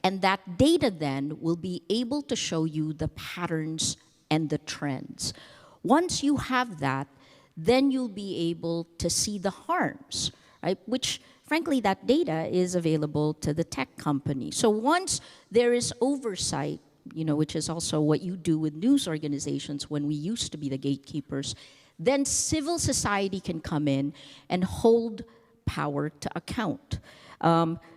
Speaker 1: And that data then will be able to show you the patterns and the trends. Once you have that, then you'll be able to see the harms, right? Which, frankly, that data is available to the tech company. So once there is oversight, which is also what you do with news organizations when we used to be the gatekeepers, then civil society can come in and hold power to account.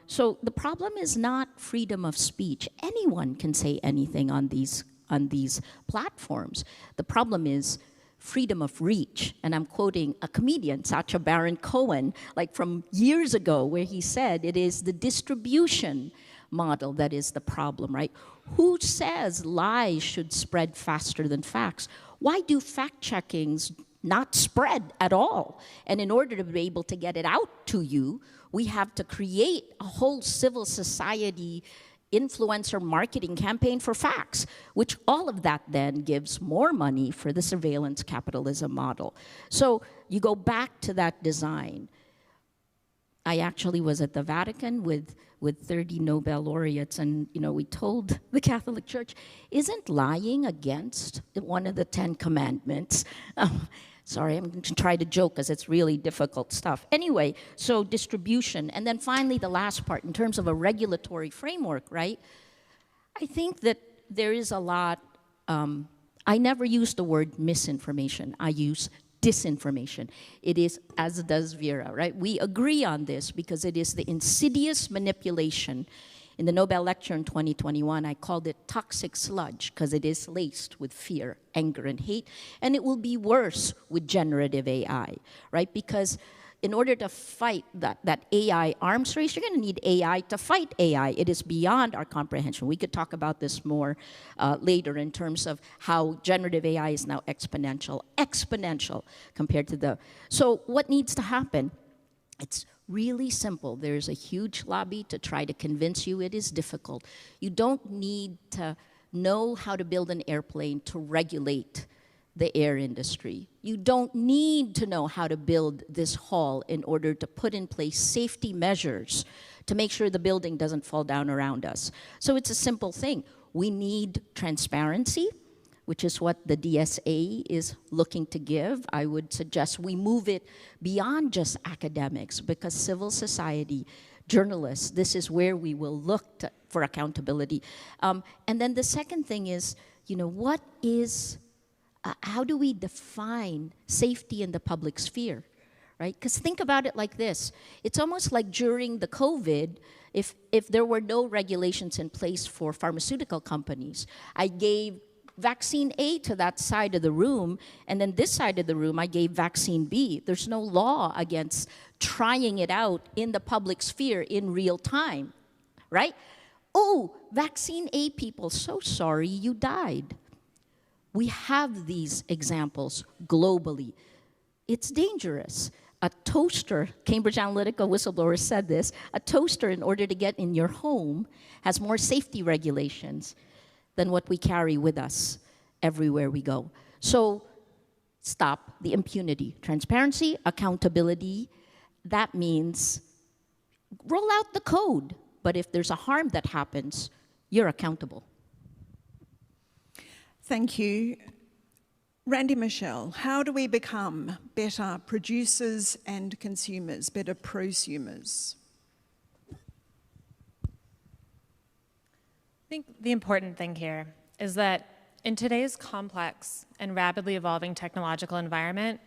Speaker 1: So the problem is not freedom of speech. Anyone can say anything on these platforms. The problem is freedom of reach. And I'm quoting a comedian, Sacha Baron Cohen, like from years ago, where he said it is the distribution model that is the problem, right? Who says lies should spread faster than facts? Why do fact-checkings not spread at all? And in order to be able to get it out to you, we have to create a whole civil society influencer marketing campaign for facts, which all of that then gives more money for the surveillance capitalism model. So you go back to that design. I actually was at the Vatican with 30 Nobel laureates, and we told the Catholic Church, isn't lying against one of the 10 commandments? Sorry, I'm going to try to joke because it's really difficult stuff. Anyway, so distribution. And then finally, the last part, in terms of a regulatory framework, right? I think that there is a lot, I never use the word misinformation. I use disinformation. It is, as does Vera, right? We agree on this because it is the insidious manipulation. In the Nobel lecture in 2021, I called it toxic sludge because it is laced with fear, anger, and hate. And it will be worse with generative AI, right? Because in order to fight that AI arms race, you're going to need AI to fight AI. It is beyond our comprehension. We could talk about this more later in terms of how generative AI is now exponential compared to the... So what needs to happen? It's really simple. There's a huge lobby to try to convince you it is difficult. You don't need to know how to build an airplane to regulate the air industry. You don't need to know how to build this hall in order to put in place safety measures to make sure the building doesn't fall down around us. So it's a simple thing. We need transparency, which is what the DSA is looking to give. I would suggest we move it beyond just academics, because civil society, journalists, this is where we will look for accountability. And then the second thing is, what is, how do we define safety in the public sphere, right? Because think about it like this. It's almost like during the COVID, if there were no regulations in place for pharmaceutical companies, I gave vaccine A to that side of the room, and then this side of the room, I gave vaccine B. There's no law against trying it out in the public sphere in real time, right? Oh, vaccine A people, so sorry you died. We have these examples globally. It's dangerous. A toaster, Cambridge Analytica whistleblower said this, a toaster, in order to get in your home, has more safety regulations than what we carry with us everywhere we go. So stop the impunity. Transparency, accountability, that means roll out the code. But if there's a harm that happens, you're accountable.
Speaker 2: Thank you. Randy Michelle, how do we become better producers and consumers, better prosumers?
Speaker 5: I think the important thing here is that in today's complex and rapidly evolving technological environment,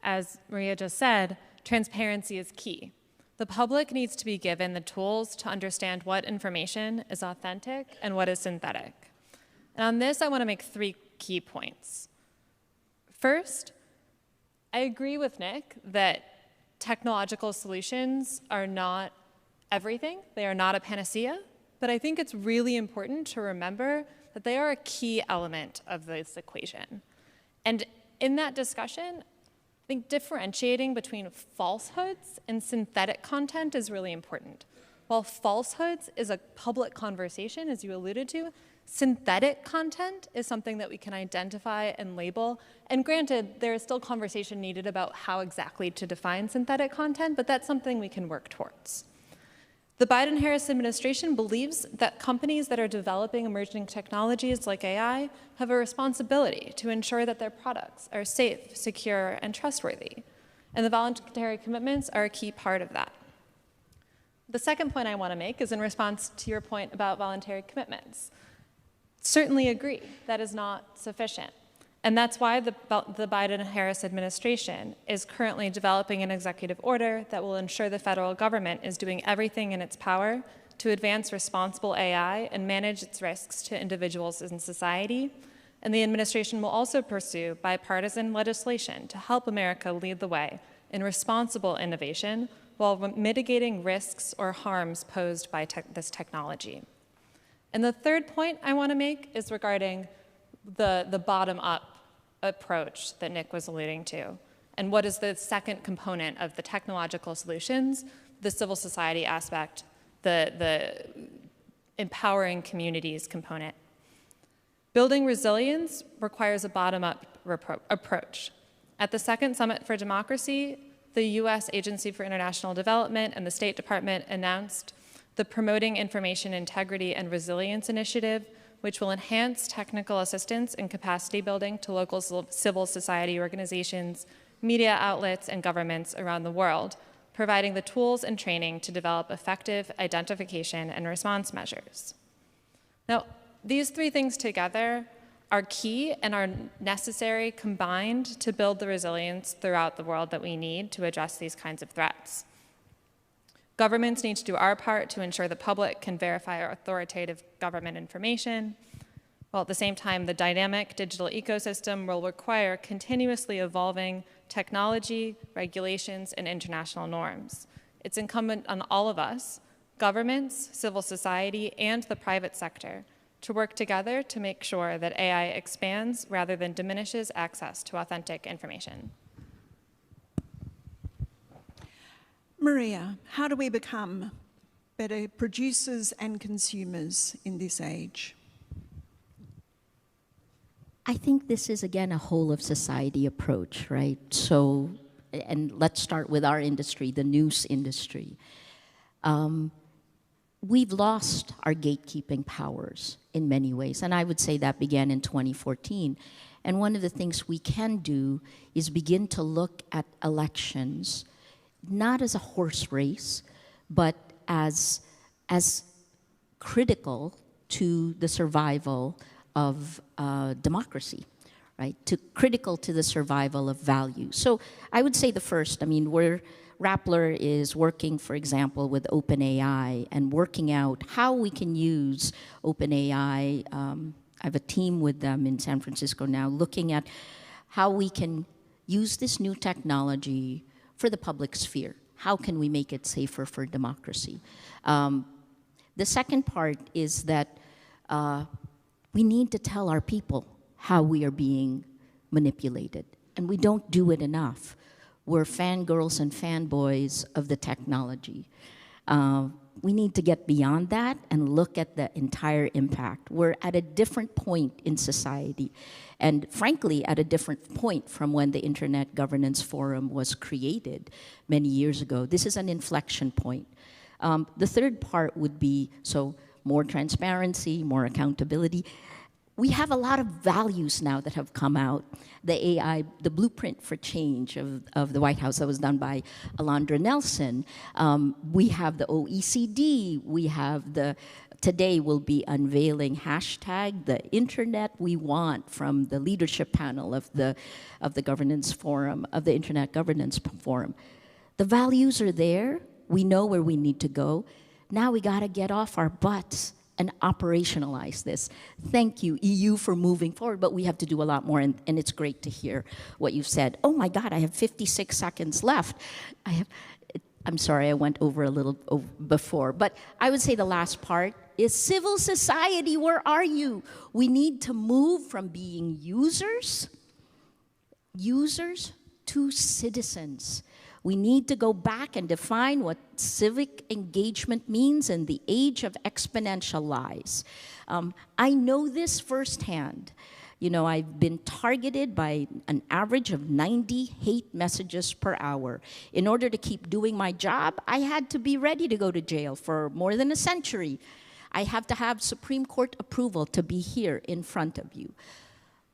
Speaker 5: as Maria just said, transparency is key. The public needs to be given the tools to understand what information is authentic and what is synthetic. And on this, I want to make 3 key points. First, I agree with Nick that technological solutions are not everything. They are not a panacea. But I think it's really important to remember that they are a key element of this equation. And in that discussion, I think differentiating between falsehoods and synthetic content is really important. While falsehoods is a public conversation, as you alluded to, synthetic content is something that we can identify and label. And granted, there is still conversation needed about how exactly to define synthetic content, but that's something we can work towards. The Biden-Harris administration believes that companies that are developing emerging technologies like AI have a responsibility to ensure that their products are safe, secure, and trustworthy. And the voluntary commitments are a key part of that. The second point I want to make is in response to your point about voluntary commitments. Certainly agree that is not sufficient. And that's why the Biden-Harris administration is currently developing an executive order that will ensure the federal government is doing everything in its power to advance responsible AI and manage its risks to individuals and society. And the administration will also pursue bipartisan legislation to help America lead the way in responsible innovation while mitigating risks or harms posed by this technology. And the third point I want to make is regarding the bottom-up approach that Nick was alluding to. And what is the second component of the technological solutions, the civil society aspect, the empowering communities component. Building resilience requires a bottom-up approach. At the Second Summit for Democracy, the U.S. Agency for International Development and the State Department announced the Promoting Information Integrity and Resilience Initiative, which will enhance technical assistance and capacity building to local civil society organizations, media outlets, and governments around the world, providing the tools and training to develop effective identification and response measures. Now, these 3 things together are key and are necessary combined to build the resilience throughout the world that we need to address these kinds of threats. Governments need to do our part to ensure the public can verify our authoritative government information, while at the same time the dynamic digital ecosystem will require continuously evolving technology, regulations, and international norms. It's incumbent on all of us, governments, civil society, and the private sector, to work together to make sure that AI expands rather than diminishes access to authentic information.
Speaker 2: Maria, how do we become better producers and consumers in this age?
Speaker 1: I think this is, again, a whole of society approach, right? So, and let's start with our industry, the news industry. We've lost our gatekeeping powers in many ways, and I would say that began in 2014. And one of the things we can do is begin to look at elections not as a horse race, but as critical to the survival of democracy, right? Critical to the survival of values. So I would say the first, I mean, Rappler is working, for example, with OpenAI and working out how we can use OpenAI. I have a team with them in San Francisco now looking at how we can use this new technology for the public sphere. How can we make it safer for democracy? The second part is that we need to tell our people how we are being manipulated, and we don't do it enough. We're fangirls and fanboys of the technology. We need to get beyond that and look at the entire impact. We're at a different point in society, and frankly, at a different point from when the Internet Governance Forum was created many years ago. This is an inflection point. The third part would be, so more transparency, more accountability. We have a lot of values now that have come out. The AI, the blueprint for change of the White House that was done by Alondra Nelson. We have the OECD. We have today we'll be unveiling hashtag the internet we want from the leadership panel of the governance forum, of the Internet Governance Forum. The values are there. We know where we need to go. Now we gotta get off our butts and operationalize this. Thank you, EU, for moving forward, but we have to do a lot more, and it's great to hear what you've said. Oh my God, I have 56 seconds left. I'm sorry, I went over a little before, but I would say the last part is civil society, where are you? We need to move from being users to citizens. We need to go back and define what civic engagement means in the age of exponential lies. I know this firsthand. You know, I've been targeted by an average of 90 hate messages per hour. In order to keep doing my job, I had to be ready to go to jail for more than a century. I have to have Supreme Court approval to be here in front of you.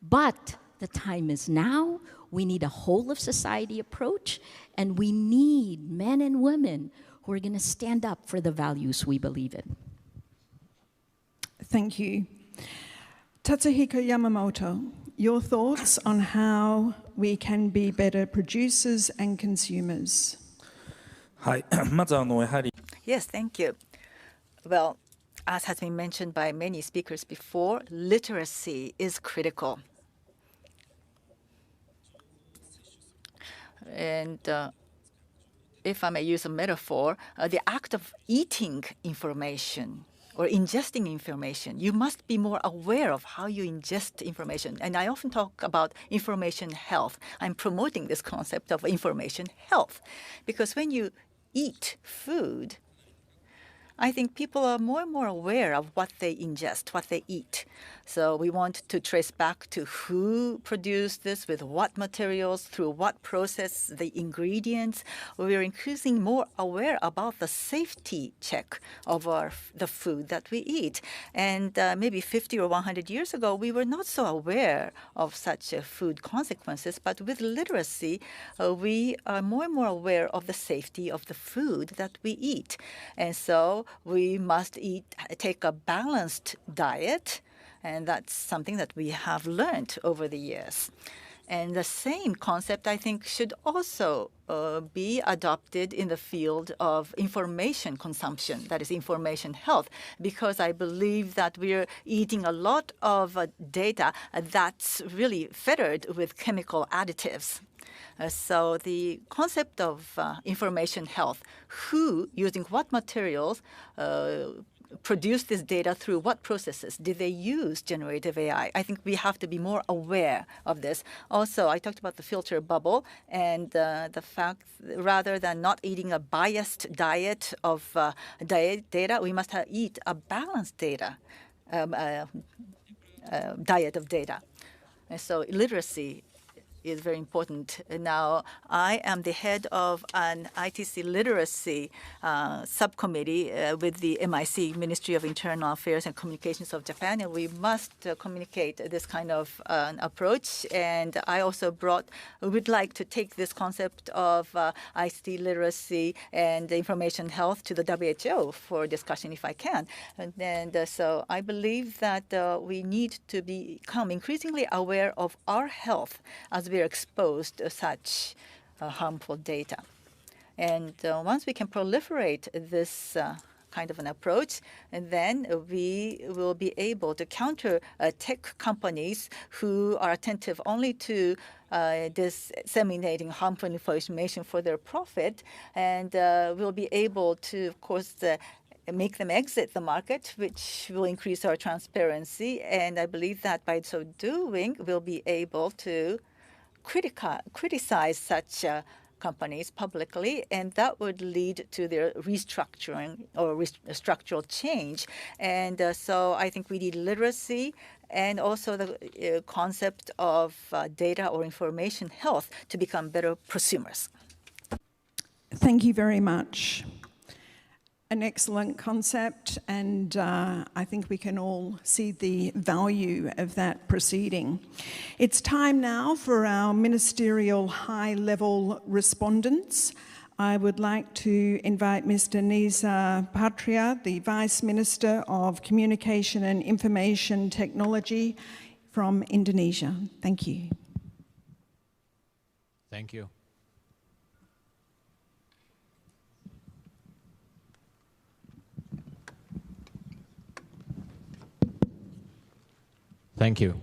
Speaker 1: But the time is now. We need a whole of society approach, and we need men and women who are going to stand up for the values we believe in.
Speaker 2: Thank you. Tatsuhiko Yamamoto, your thoughts on how we can be better producers and consumers?
Speaker 7: はい、まずやはり
Speaker 8: Yes, thank you. Well, as has been mentioned by many speakers before, literacy is critical. And if I may use a metaphor, the act of eating information or ingesting information, you must be more aware of how you ingest information. And I often talk about information health. I'm promoting this concept of information health because when you eat food, I think people are more and more aware of what they ingest, what they eat. So we want to trace back to who produced this, with what materials, through what process, the ingredients. We're increasingly more aware about the safety check of the food that we eat. And maybe 50 or 100 years ago, we were not so aware of such food consequences. But with literacy, we are more and more aware of the safety of the food that we eat. And so we must take a balanced diet, and that's something that we have learned over the years. And the same concept, I think, should also be adopted in the field of information consumption, that is information health, because I believe that we're eating a lot of data that's really fettered with chemical additives. So the concept of information health, who, using what materials, produce this data through what processes? Did they use generative AI? I think we have to be more aware of this. Also, I talked about the filter bubble and the fact, rather than not eating a biased diet of data, we must eat a balanced diet of data. And so literacy is very important. Now, I am the head of an ITC literacy subcommittee with the MIC, Ministry of Internal Affairs and Communications of Japan, and we must communicate this kind of approach. And I also would like to take this concept of ICT literacy and information health to the WHO for discussion if I can. And so I believe that we need to become increasingly aware of our health as we are exposed to such harmful data. And once we can proliferate this kind of an approach, and then we will be able to counter tech companies who are attentive only to disseminating harmful information for their profit, and we'll be able to, of course, make them exit the market, which will increase our transparency. And I believe that by so doing, we'll be able to criticize such companies publicly, and that would lead to their restructuring or structural change. And so I think we need literacy and also the concept of data or information health to become better prosumers.
Speaker 2: Thank you very much. An excellent concept, and I think we can all see the value of that proceeding. It's time now for our ministerial high-level respondents. I would like to invite Mr. Nisa Patria, the Vice Minister of Communication and Information Technology from Indonesia. Thank you.
Speaker 9: Thank you. Thank you.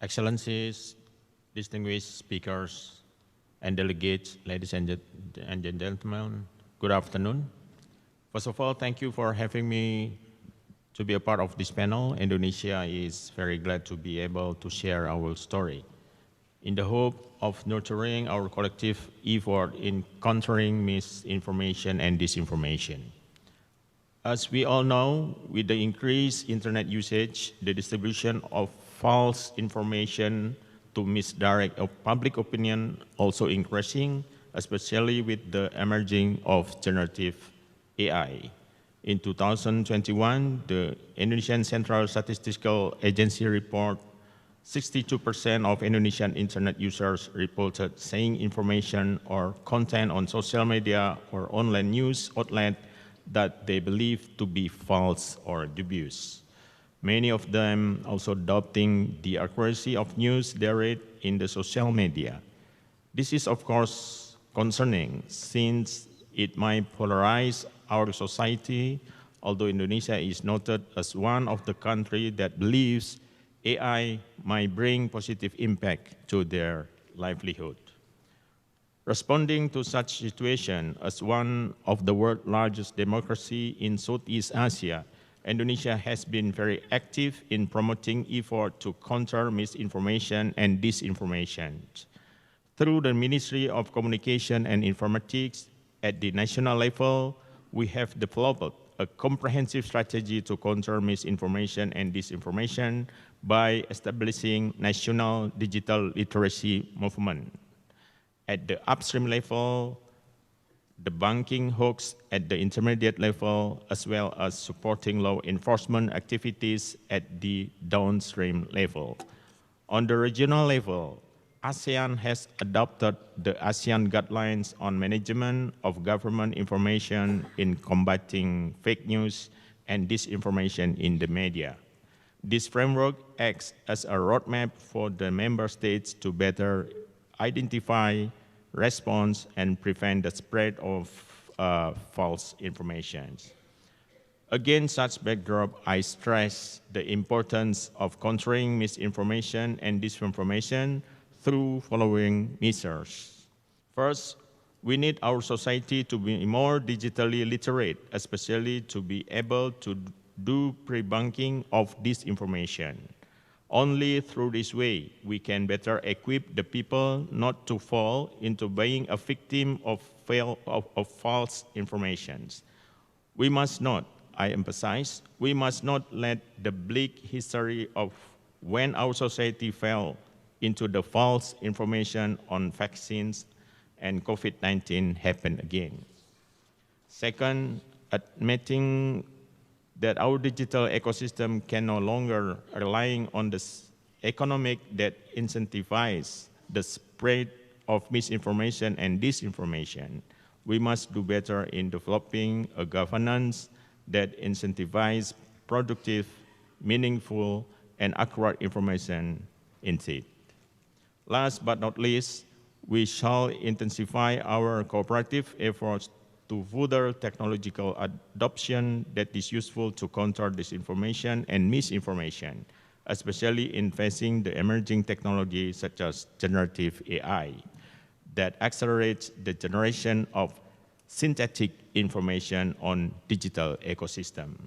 Speaker 9: Excellencies, distinguished speakers, and delegates, ladies and gentlemen, good afternoon. First of all, thank you for having me to be a part of this panel. Indonesia is very glad to be able to share our story in the hope of nurturing our collective effort in countering misinformation and disinformation. As we all know, with the increased internet usage, the distribution of false information to misdirect of public opinion also increasing, especially with the emerging of generative AI. In 2021, the Indonesian Central Statistical Agency report 62% of Indonesian internet users reported saying information or content on social media or online news outlet that they believe to be false or dubious. Many of them also doubting the accuracy of news they read in the social media. This is of course concerning since it might polarize our society, although Indonesia is noted as one of the countries that believes AI might bring positive impact to their livelihood. Responding to such situation as one of the world's largest democracy in Southeast Asia, Indonesia has been very active in promoting effort to counter misinformation and disinformation. Through the Ministry of Communication and Informatics at the national level, we have developed a comprehensive strategy to counter misinformation and disinformation by establishing national digital literacy movement. At the upstream level, the banking hooks at the intermediate level, as well as supporting law enforcement activities at the downstream level. On the regional level, ASEAN has adopted the ASEAN Guidelines on Management of Government Information in Combating Fake News and Disinformation in the Media. This framework acts as a roadmap for the member states to better identify, respond, and prevent the spread of false information. Against such backdrop, I stress the importance of countering misinformation and disinformation through following measures. First, we need our society to be more digitally literate, especially to be able to do pre-banking of disinformation. Only through this way, we can better equip the people not to fall into being a victim of false information. We must not, I emphasize, we must not let the bleak history of when our society fell into the false information on vaccines and COVID-19 happen again. Second, admitting that our digital ecosystem can no longer relying on the economic that incentivizes the spread of misinformation and disinformation. We must do better in developing a governance that incentivizes productive, meaningful, and accurate information instead. Last but not least, we shall intensify our cooperative efforts to further technological adoption that is useful to counter disinformation and misinformation, especially in facing the emerging technologies such as generative AI that accelerates the generation of synthetic information on digital ecosystem.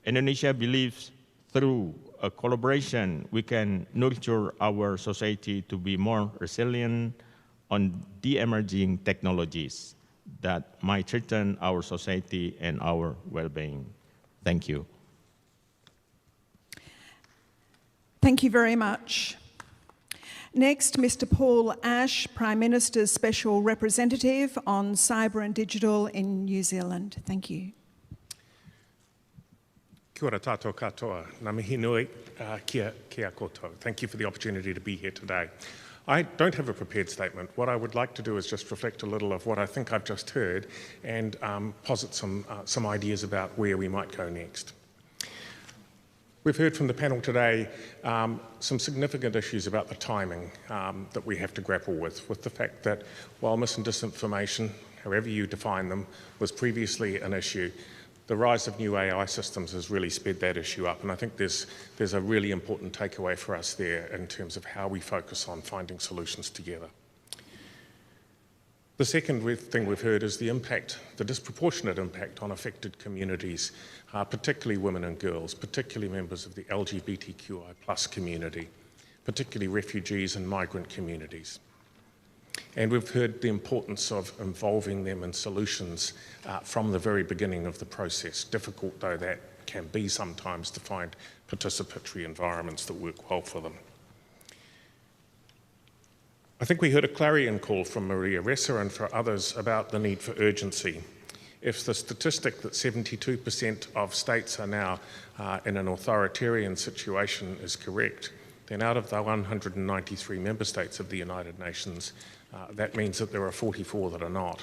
Speaker 9: Indonesia believes through collaboration, we can nurture our society to be more resilient on the emerging technologies that might threaten our society and our well-being. Thank you.
Speaker 2: Thank you very much. Next, Mr. Paul Ash, Prime Minister's Special Representative on Cyber and Digital in New Zealand. Thank you.
Speaker 10: Kia ora tātou katoa. Ngā mihi nui kia koutou. Thank you for the opportunity to be here today. I don't have a prepared statement. What I would like to do is just reflect a little of what I think I've just heard and posit some ideas about where we might go next. We've heard from the panel today some significant issues about the timing that we have to grapple with the fact that while mis and disinformation, however you define them, was previously an issue, the rise of new AI systems has really sped that issue up, and I think there's a really important takeaway for us there in terms of how we focus on finding solutions together. The second thing we've heard is the impact, the disproportionate impact on affected communities, particularly women and girls, particularly members of the LGBTQI+ community, particularly refugees and migrant communities. And we've heard the importance of involving them in solutions from the very beginning of the process, difficult though that can be sometimes to find participatory environments that work well for them. I think we heard a clarion call from Maria Ressa and for others about the need for urgency. If the statistic that 72% of states are now in an authoritarian situation is correct, then out of the 193 member states of the United Nations, that means that there are 44 that are not.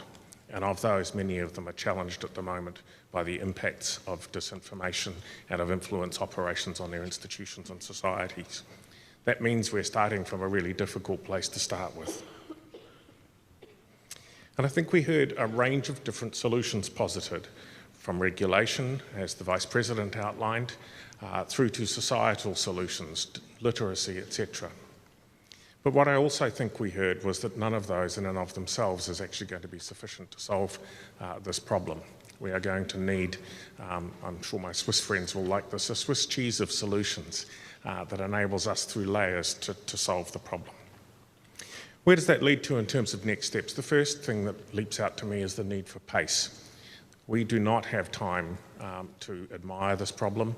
Speaker 10: And of those, many of them are challenged at the moment by the impacts of disinformation and of influence operations on their institutions and societies. That means we're starting from a really difficult place to start with. And I think we heard a range of different solutions posited, from regulation, as the Vice President outlined, through to societal solutions, literacy, etc. But what I also think we heard was that none of those in and of themselves is actually going to be sufficient to solve this problem. We are going to need, I'm sure my Swiss friends will like this, a Swiss cheese of solutions that enables us through layers to solve the problem. Where does that lead to in terms of next steps? The first thing that leaps out to me is the need for pace. We do not have time to admire this problem.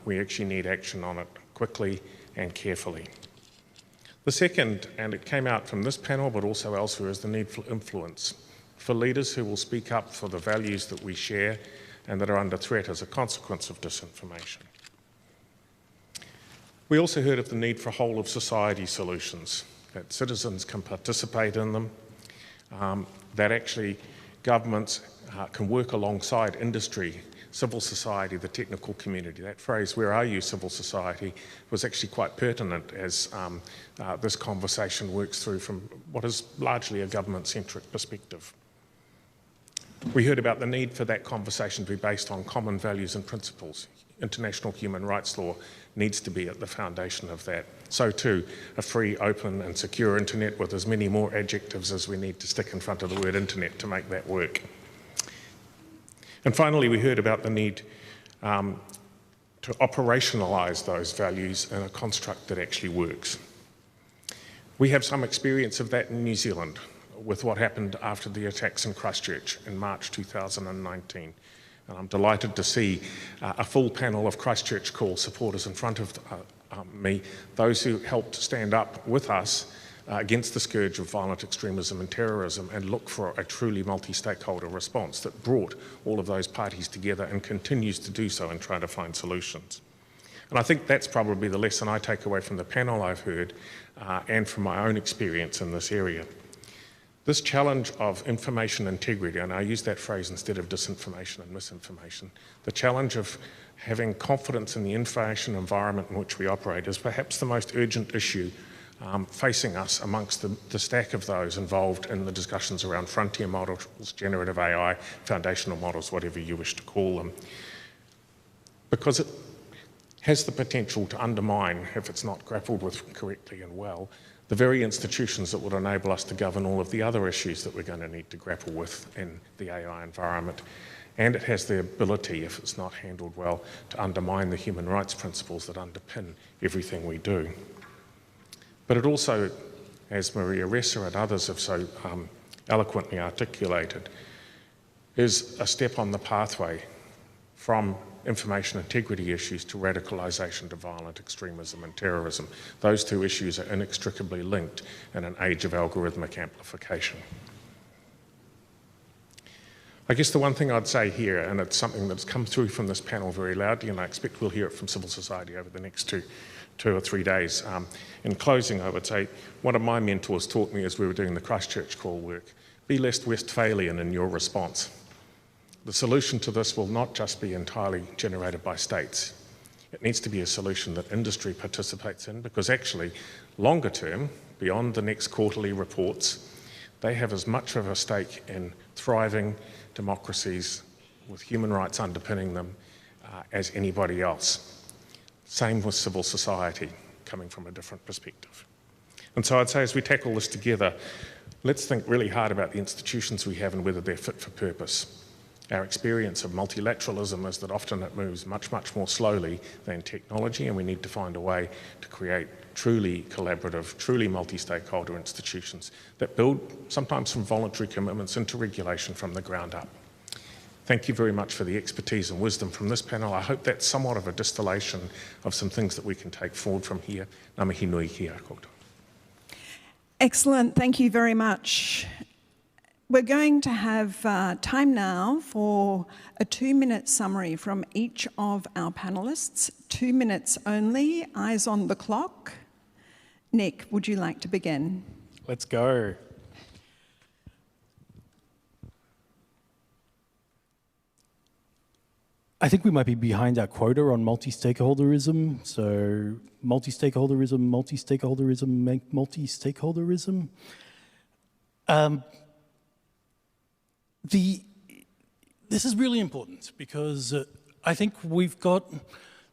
Speaker 10: We actually need action on it quickly and carefully. The second, and it came out from this panel but also elsewhere, is the need for influence, for leaders who will speak up for the values that we share and that are under threat as a consequence of disinformation. We also heard of the need for whole of society solutions, that citizens can participate in them, that actually governments can work alongside industry, civil society, the technical community. That phrase, "where are you, civil society," was actually quite pertinent as this conversation works through from what is largely a government-centric perspective. We heard about the need for that conversation to be based on common values and principles. International human rights law needs to be at the foundation of that. So too, a free, open and secure internet with as many more adjectives as we need to stick in front of the word internet to make that work. And finally, we heard about the need to operationalise those values in a construct that actually works. We have some experience of that in New Zealand with what happened after the attacks in Christchurch in March 2019. And I'm delighted to see a full panel of Christchurch Call supporters in front of me, those who helped stand up with us against the scourge of violent extremism and terrorism and look for a truly multi-stakeholder response that brought all of those parties together and continues to do so in trying to find solutions. And I think that's probably the lesson I take away from the panel I've heard and from my own experience in this area. This challenge of information integrity, and I use that phrase instead of disinformation and misinformation, the challenge of having confidence in the information environment in which we operate is perhaps the most urgent issue facing us amongst the stack of those involved in the discussions around frontier models, generative AI, foundational models, whatever you wish to call them. Because it has the potential to undermine, if it's not grappled with correctly and well, the very institutions that would enable us to govern all of the other issues that we're going to need to grapple with in the AI environment. and it has the ability, if it's not handled well, to undermine the human rights principles that underpin everything we do. But it also, as Maria Ressa and others have so eloquently articulated, is a step on the pathway from information integrity issues to radicalisation to violent extremism and terrorism. Those two issues are inextricably linked in an age of algorithmic amplification. I guess the one thing I'd say here, and it's something that's come through from this panel very loudly, and I expect we'll hear it from civil society over the next two or 3 days. In closing, I would say one of my mentors taught me as we were doing the Christchurch call work, be less Westphalian in your response. The solution to this will not just be entirely generated by states. It needs to be a solution that industry participates in, because actually, longer term, beyond the next quarterly reports, they have as much of a stake in thriving democracies with human rights underpinning them as anybody else. Same with civil society, coming from a different perspective. And so I'd say as we tackle this together, let's think really hard about the institutions we have and whether they're fit for purpose. Our experience of multilateralism is that often it moves much, much more slowly than technology, and we need to find a way to create truly collaborative, truly multi-stakeholder institutions that build, sometimes from voluntary commitments, into regulation from the ground up. Thank you very much for the expertise and wisdom from this panel. I hope that's somewhat of a distillation of some things that we can take forward from here. Ngā mihi nui ki a koutou.
Speaker 2: Excellent, thank you very much. We're going to have time now for a 2-minute summary from each of our panellists. 2 minutes only, eyes on the clock. Nick, would you like to begin?
Speaker 6: Let's go. I think we might be behind our quota on multi-stakeholderism. So multi-stakeholderism, multi-stakeholderism, make multi-stakeholderism. This is really important because I think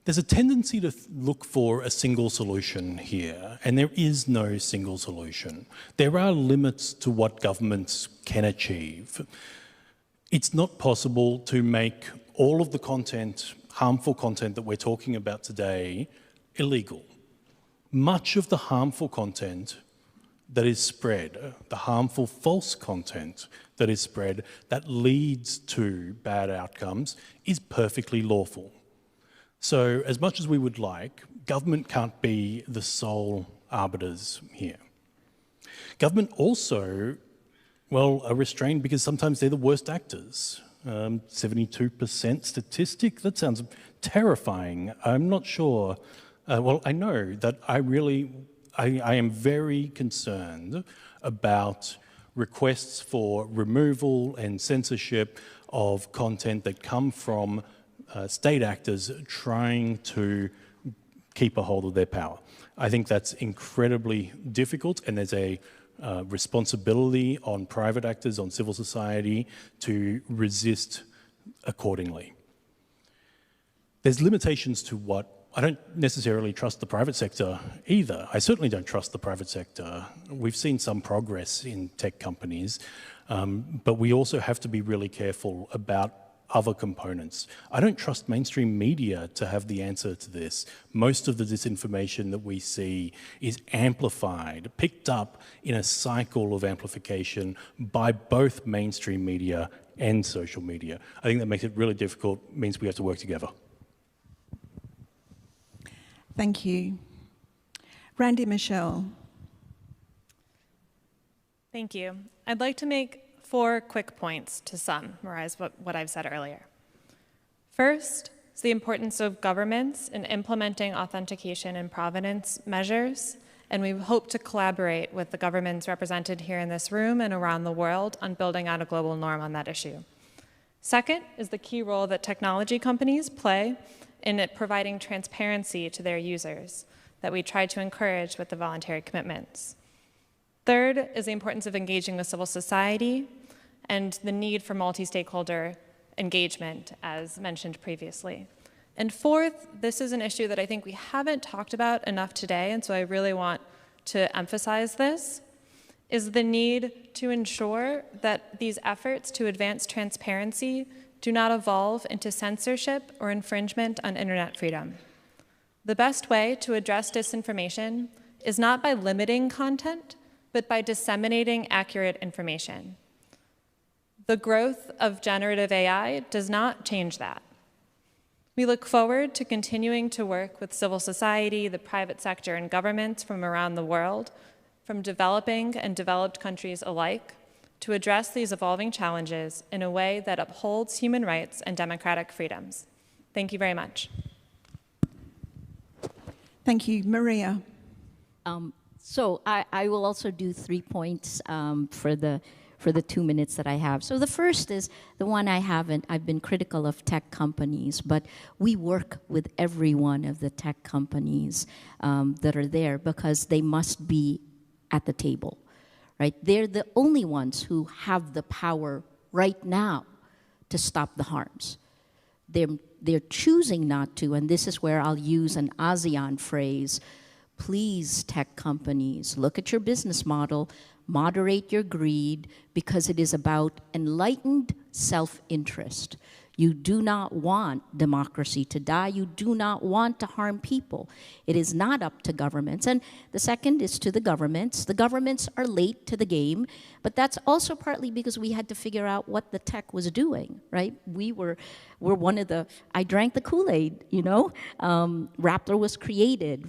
Speaker 6: there's a tendency to look for a single solution here, and there is no single solution. There are limits to what governments can achieve. It's not possible to make all of the content, harmful content that we're talking about today, illegal. Much of the harmful content that is spread, the harmful false content that is spread that leads to bad outcomes is perfectly lawful. So as much as we would like, government can't be the sole arbiters here. Government also, are restrained because sometimes they're the worst actors. 72% statistic, that sounds terrifying. I'm not sure. I know that I am very concerned about requests for removal and censorship of content that come from state actors trying to keep a hold of their power. I think that's incredibly difficult, and there's a responsibility on private actors, on civil society, to resist accordingly. There's limitations to what I don't necessarily trust the private sector either. I certainly don't trust the private sector. We've seen some progress in tech companies, but we also have to be really careful about other components. I don't trust mainstream media to have the answer to this. Most of the disinformation that we see is amplified, picked up in a cycle of amplification by both mainstream media and social media. I think that makes it really difficult, means we have to work together.
Speaker 2: Thank you. Randy Michelle.
Speaker 5: Thank you. I'd like to make 4 quick points to summarize what I've said earlier. First is the importance of governments in implementing authentication and provenance measures, and we hope to collaborate with the governments represented here in this room and around the world on building out a global norm on that issue. Second is the key role that technology companies play in it providing transparency to their users that we try to encourage with the voluntary commitments. Third is the importance of engaging with civil society and the need for multi-stakeholder engagement, as mentioned previously. And fourth, this is an issue that I think we haven't talked about enough today, and so I really want to emphasize this, is the need to ensure that these efforts to advance transparency do not evolve into censorship or infringement on internet freedom. The best way to address disinformation is not by limiting content, but by disseminating accurate information. The growth of generative AI does not change that. We look forward to continuing to work with civil society, the private sector, and governments from around the world, from developing and developed countries alike, to address these evolving challenges in a way that upholds human rights and democratic freedoms. Thank you very much.
Speaker 2: Thank you. Maria.
Speaker 1: So I will also do 3 points for the 2 minutes that I have. So the first is the one I've been critical of tech companies, but we work with every one of the tech companies that are there because they must be at the table, right? They're the only ones who have the power right now to stop the harms. They're choosing not to, and this is where I'll use an ASEAN phrase. Please, tech companies, look at your business model, moderate your greed, because it is about enlightened self-interest. You do not want democracy to die. You do not want to harm people. It is not up to governments. And the second is to the governments. The governments are late to the game, but that's also partly because we had to figure out what the tech was doing, right? We're one of the, I drank the Kool-Aid, you know? Rappler was created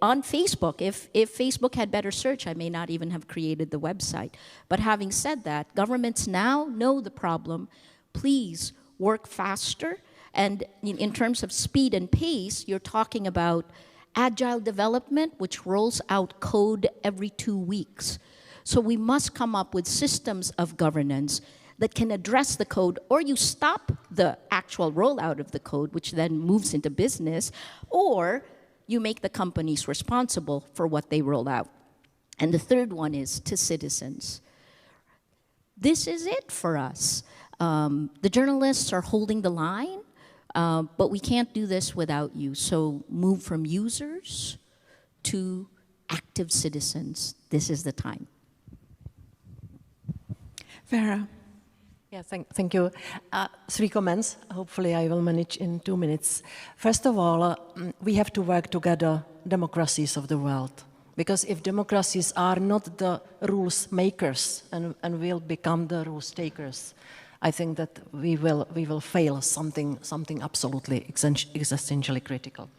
Speaker 1: on Facebook. If Facebook had better search, I may not even have created the website. But having said that, governments now know the problem. Please work faster. And in terms of speed and pace, you're talking about agile development, which rolls out code every 2 weeks. So we must come up with systems of governance that can address the code, or you stop the actual rollout of the code, which then moves into business, or you make the companies responsible for what they roll out. And the third one is to citizens. This is it for us. The journalists are holding the line, but we can't do this without you. So move from users to active citizens. This is the time.
Speaker 2: Vera.
Speaker 4: Yeah, thank you. 3 comments. Hopefully I will manage in 2 minutes. First of all, we have to work together, democracies of the world. Because if democracies are not the rules makers and will become the rules takers, I think that we will fail something absolutely existentially critical.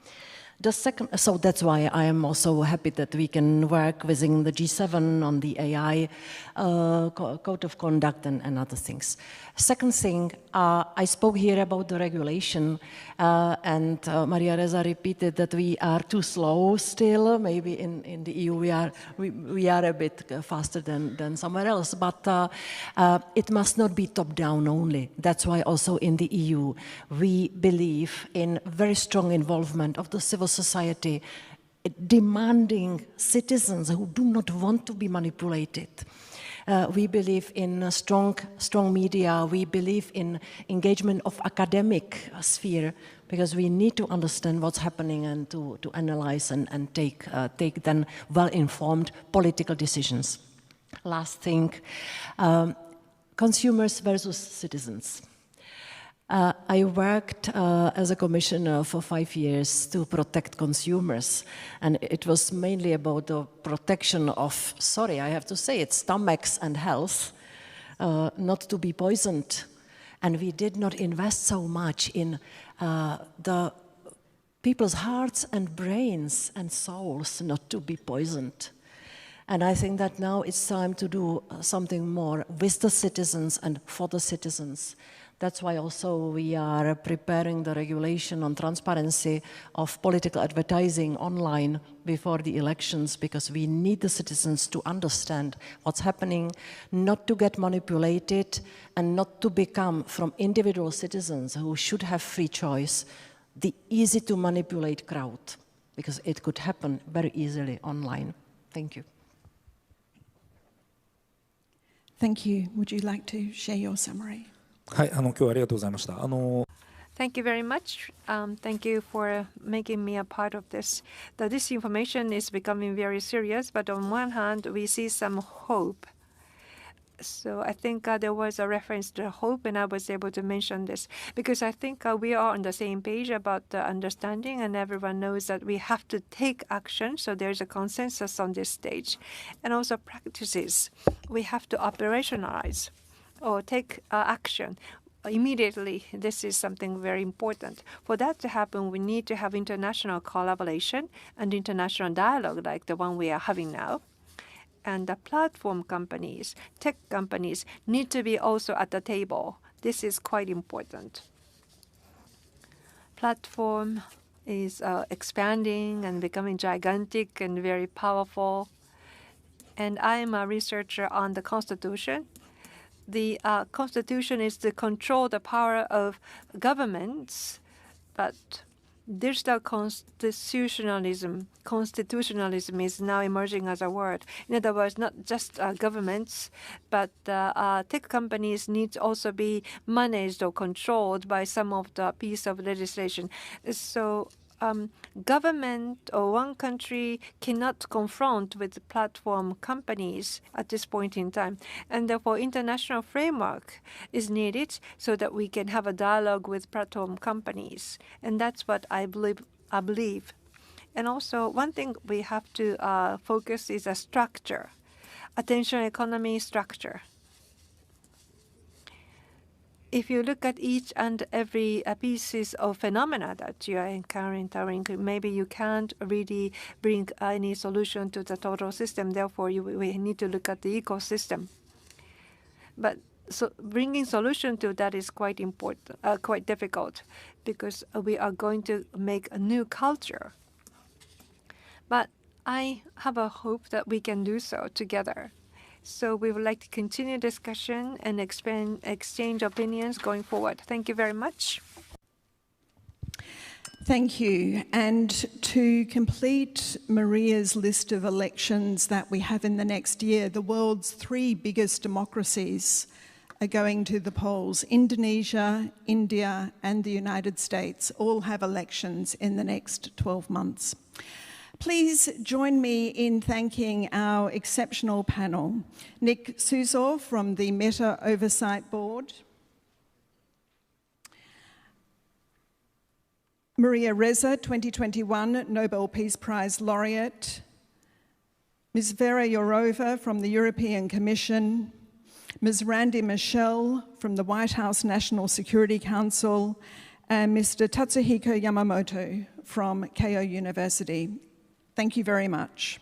Speaker 4: The second, so that's why I am also happy that we can work within the G7 on the AI code of conduct and other things. Second thing, I spoke here about the regulation, and Maria Reza repeated that we are too slow still. Maybe in the EU we are a bit faster than somewhere else, but it must not be top-down only. That's why also in the EU we believe in very strong involvement of the civil society, demanding citizens who do not want to be manipulated. We believe in a strong media. We believe in engagement of academic sphere, because we need to understand what's happening and to analyze and take then well-informed political decisions. Last thing, consumers versus citizens. I worked as a commissioner for 5 years to protect consumers, and it was mainly about the protection of, sorry, I have to say it, stomachs and health, not to be poisoned. And we did not invest so much in the people's hearts and brains and souls not to be poisoned. And I think that now it's time to do something more with the citizens and for the citizens. That's why also we are preparing the regulation on transparency of political advertising online before the elections, because we need the citizens to understand what's happening, not to get manipulated, and not to become, from individual citizens who should have free choice, the easy to manipulate crowd, because it could happen very easily online. Thank you.
Speaker 2: Thank you. Would you like to share your summary?
Speaker 7: はい、今日はありがとうございました。
Speaker 3: Thank you very much. Thank you for making me a part of this. That this information is becoming very serious, but on one hand, we see some hope. So I think there was a reference to hope, and I was able to mention this because I think we are on the same page about the understanding, and everyone knows that we have to take action. So there's a consensus on this stage, and also practices we have to operationalize or take action immediately. This is something very important. For that to happen, we need to have international collaboration and international dialogue like the one we are having now. And the platform companies, tech companies, need to be also at the table. This is quite important. Platform is expanding and becoming gigantic and very powerful. And I am a researcher on the Constitution. The Constitution is to control the power of governments, but digital constitutionalism is now emerging as a word. In other words, not just governments, but tech companies need to also be managed or controlled by some of the piece of legislation. So government or one country cannot confront with platform companies at this point in time. And therefore, international framework is needed so that we can have a dialogue with platform companies. And that's what I believe. And also, one thing we have to focus is a structure, attention economy structure. If you look at each and every pieces of phenomena that you are encountering, maybe you can't really bring any solution to the total system. Therefore, we need to look at the ecosystem. But so bringing solution to that is quite important, quite difficult, because we are going to make a new culture. But I have a hope that we can do so together. So we would like to continue discussion and exchange opinions going forward. Thank you very much.
Speaker 2: Thank you. And to complete Maria's list of elections that we have in the next year, the world's 3 biggest democracies are going to the polls. Indonesia, India, and the United States all have elections in the next 12 months. Please join me in thanking our exceptional panel. Nick Suzor from the Meta Oversight Board, Maria Ressa, 2021 Nobel Peace Prize laureate, Ms. Vera Jourova from the European Commission, Ms. Randy Michelle from the White House National Security Council, and Mr. Tatsuhiko Yamamoto from Keio University. Thank you very much.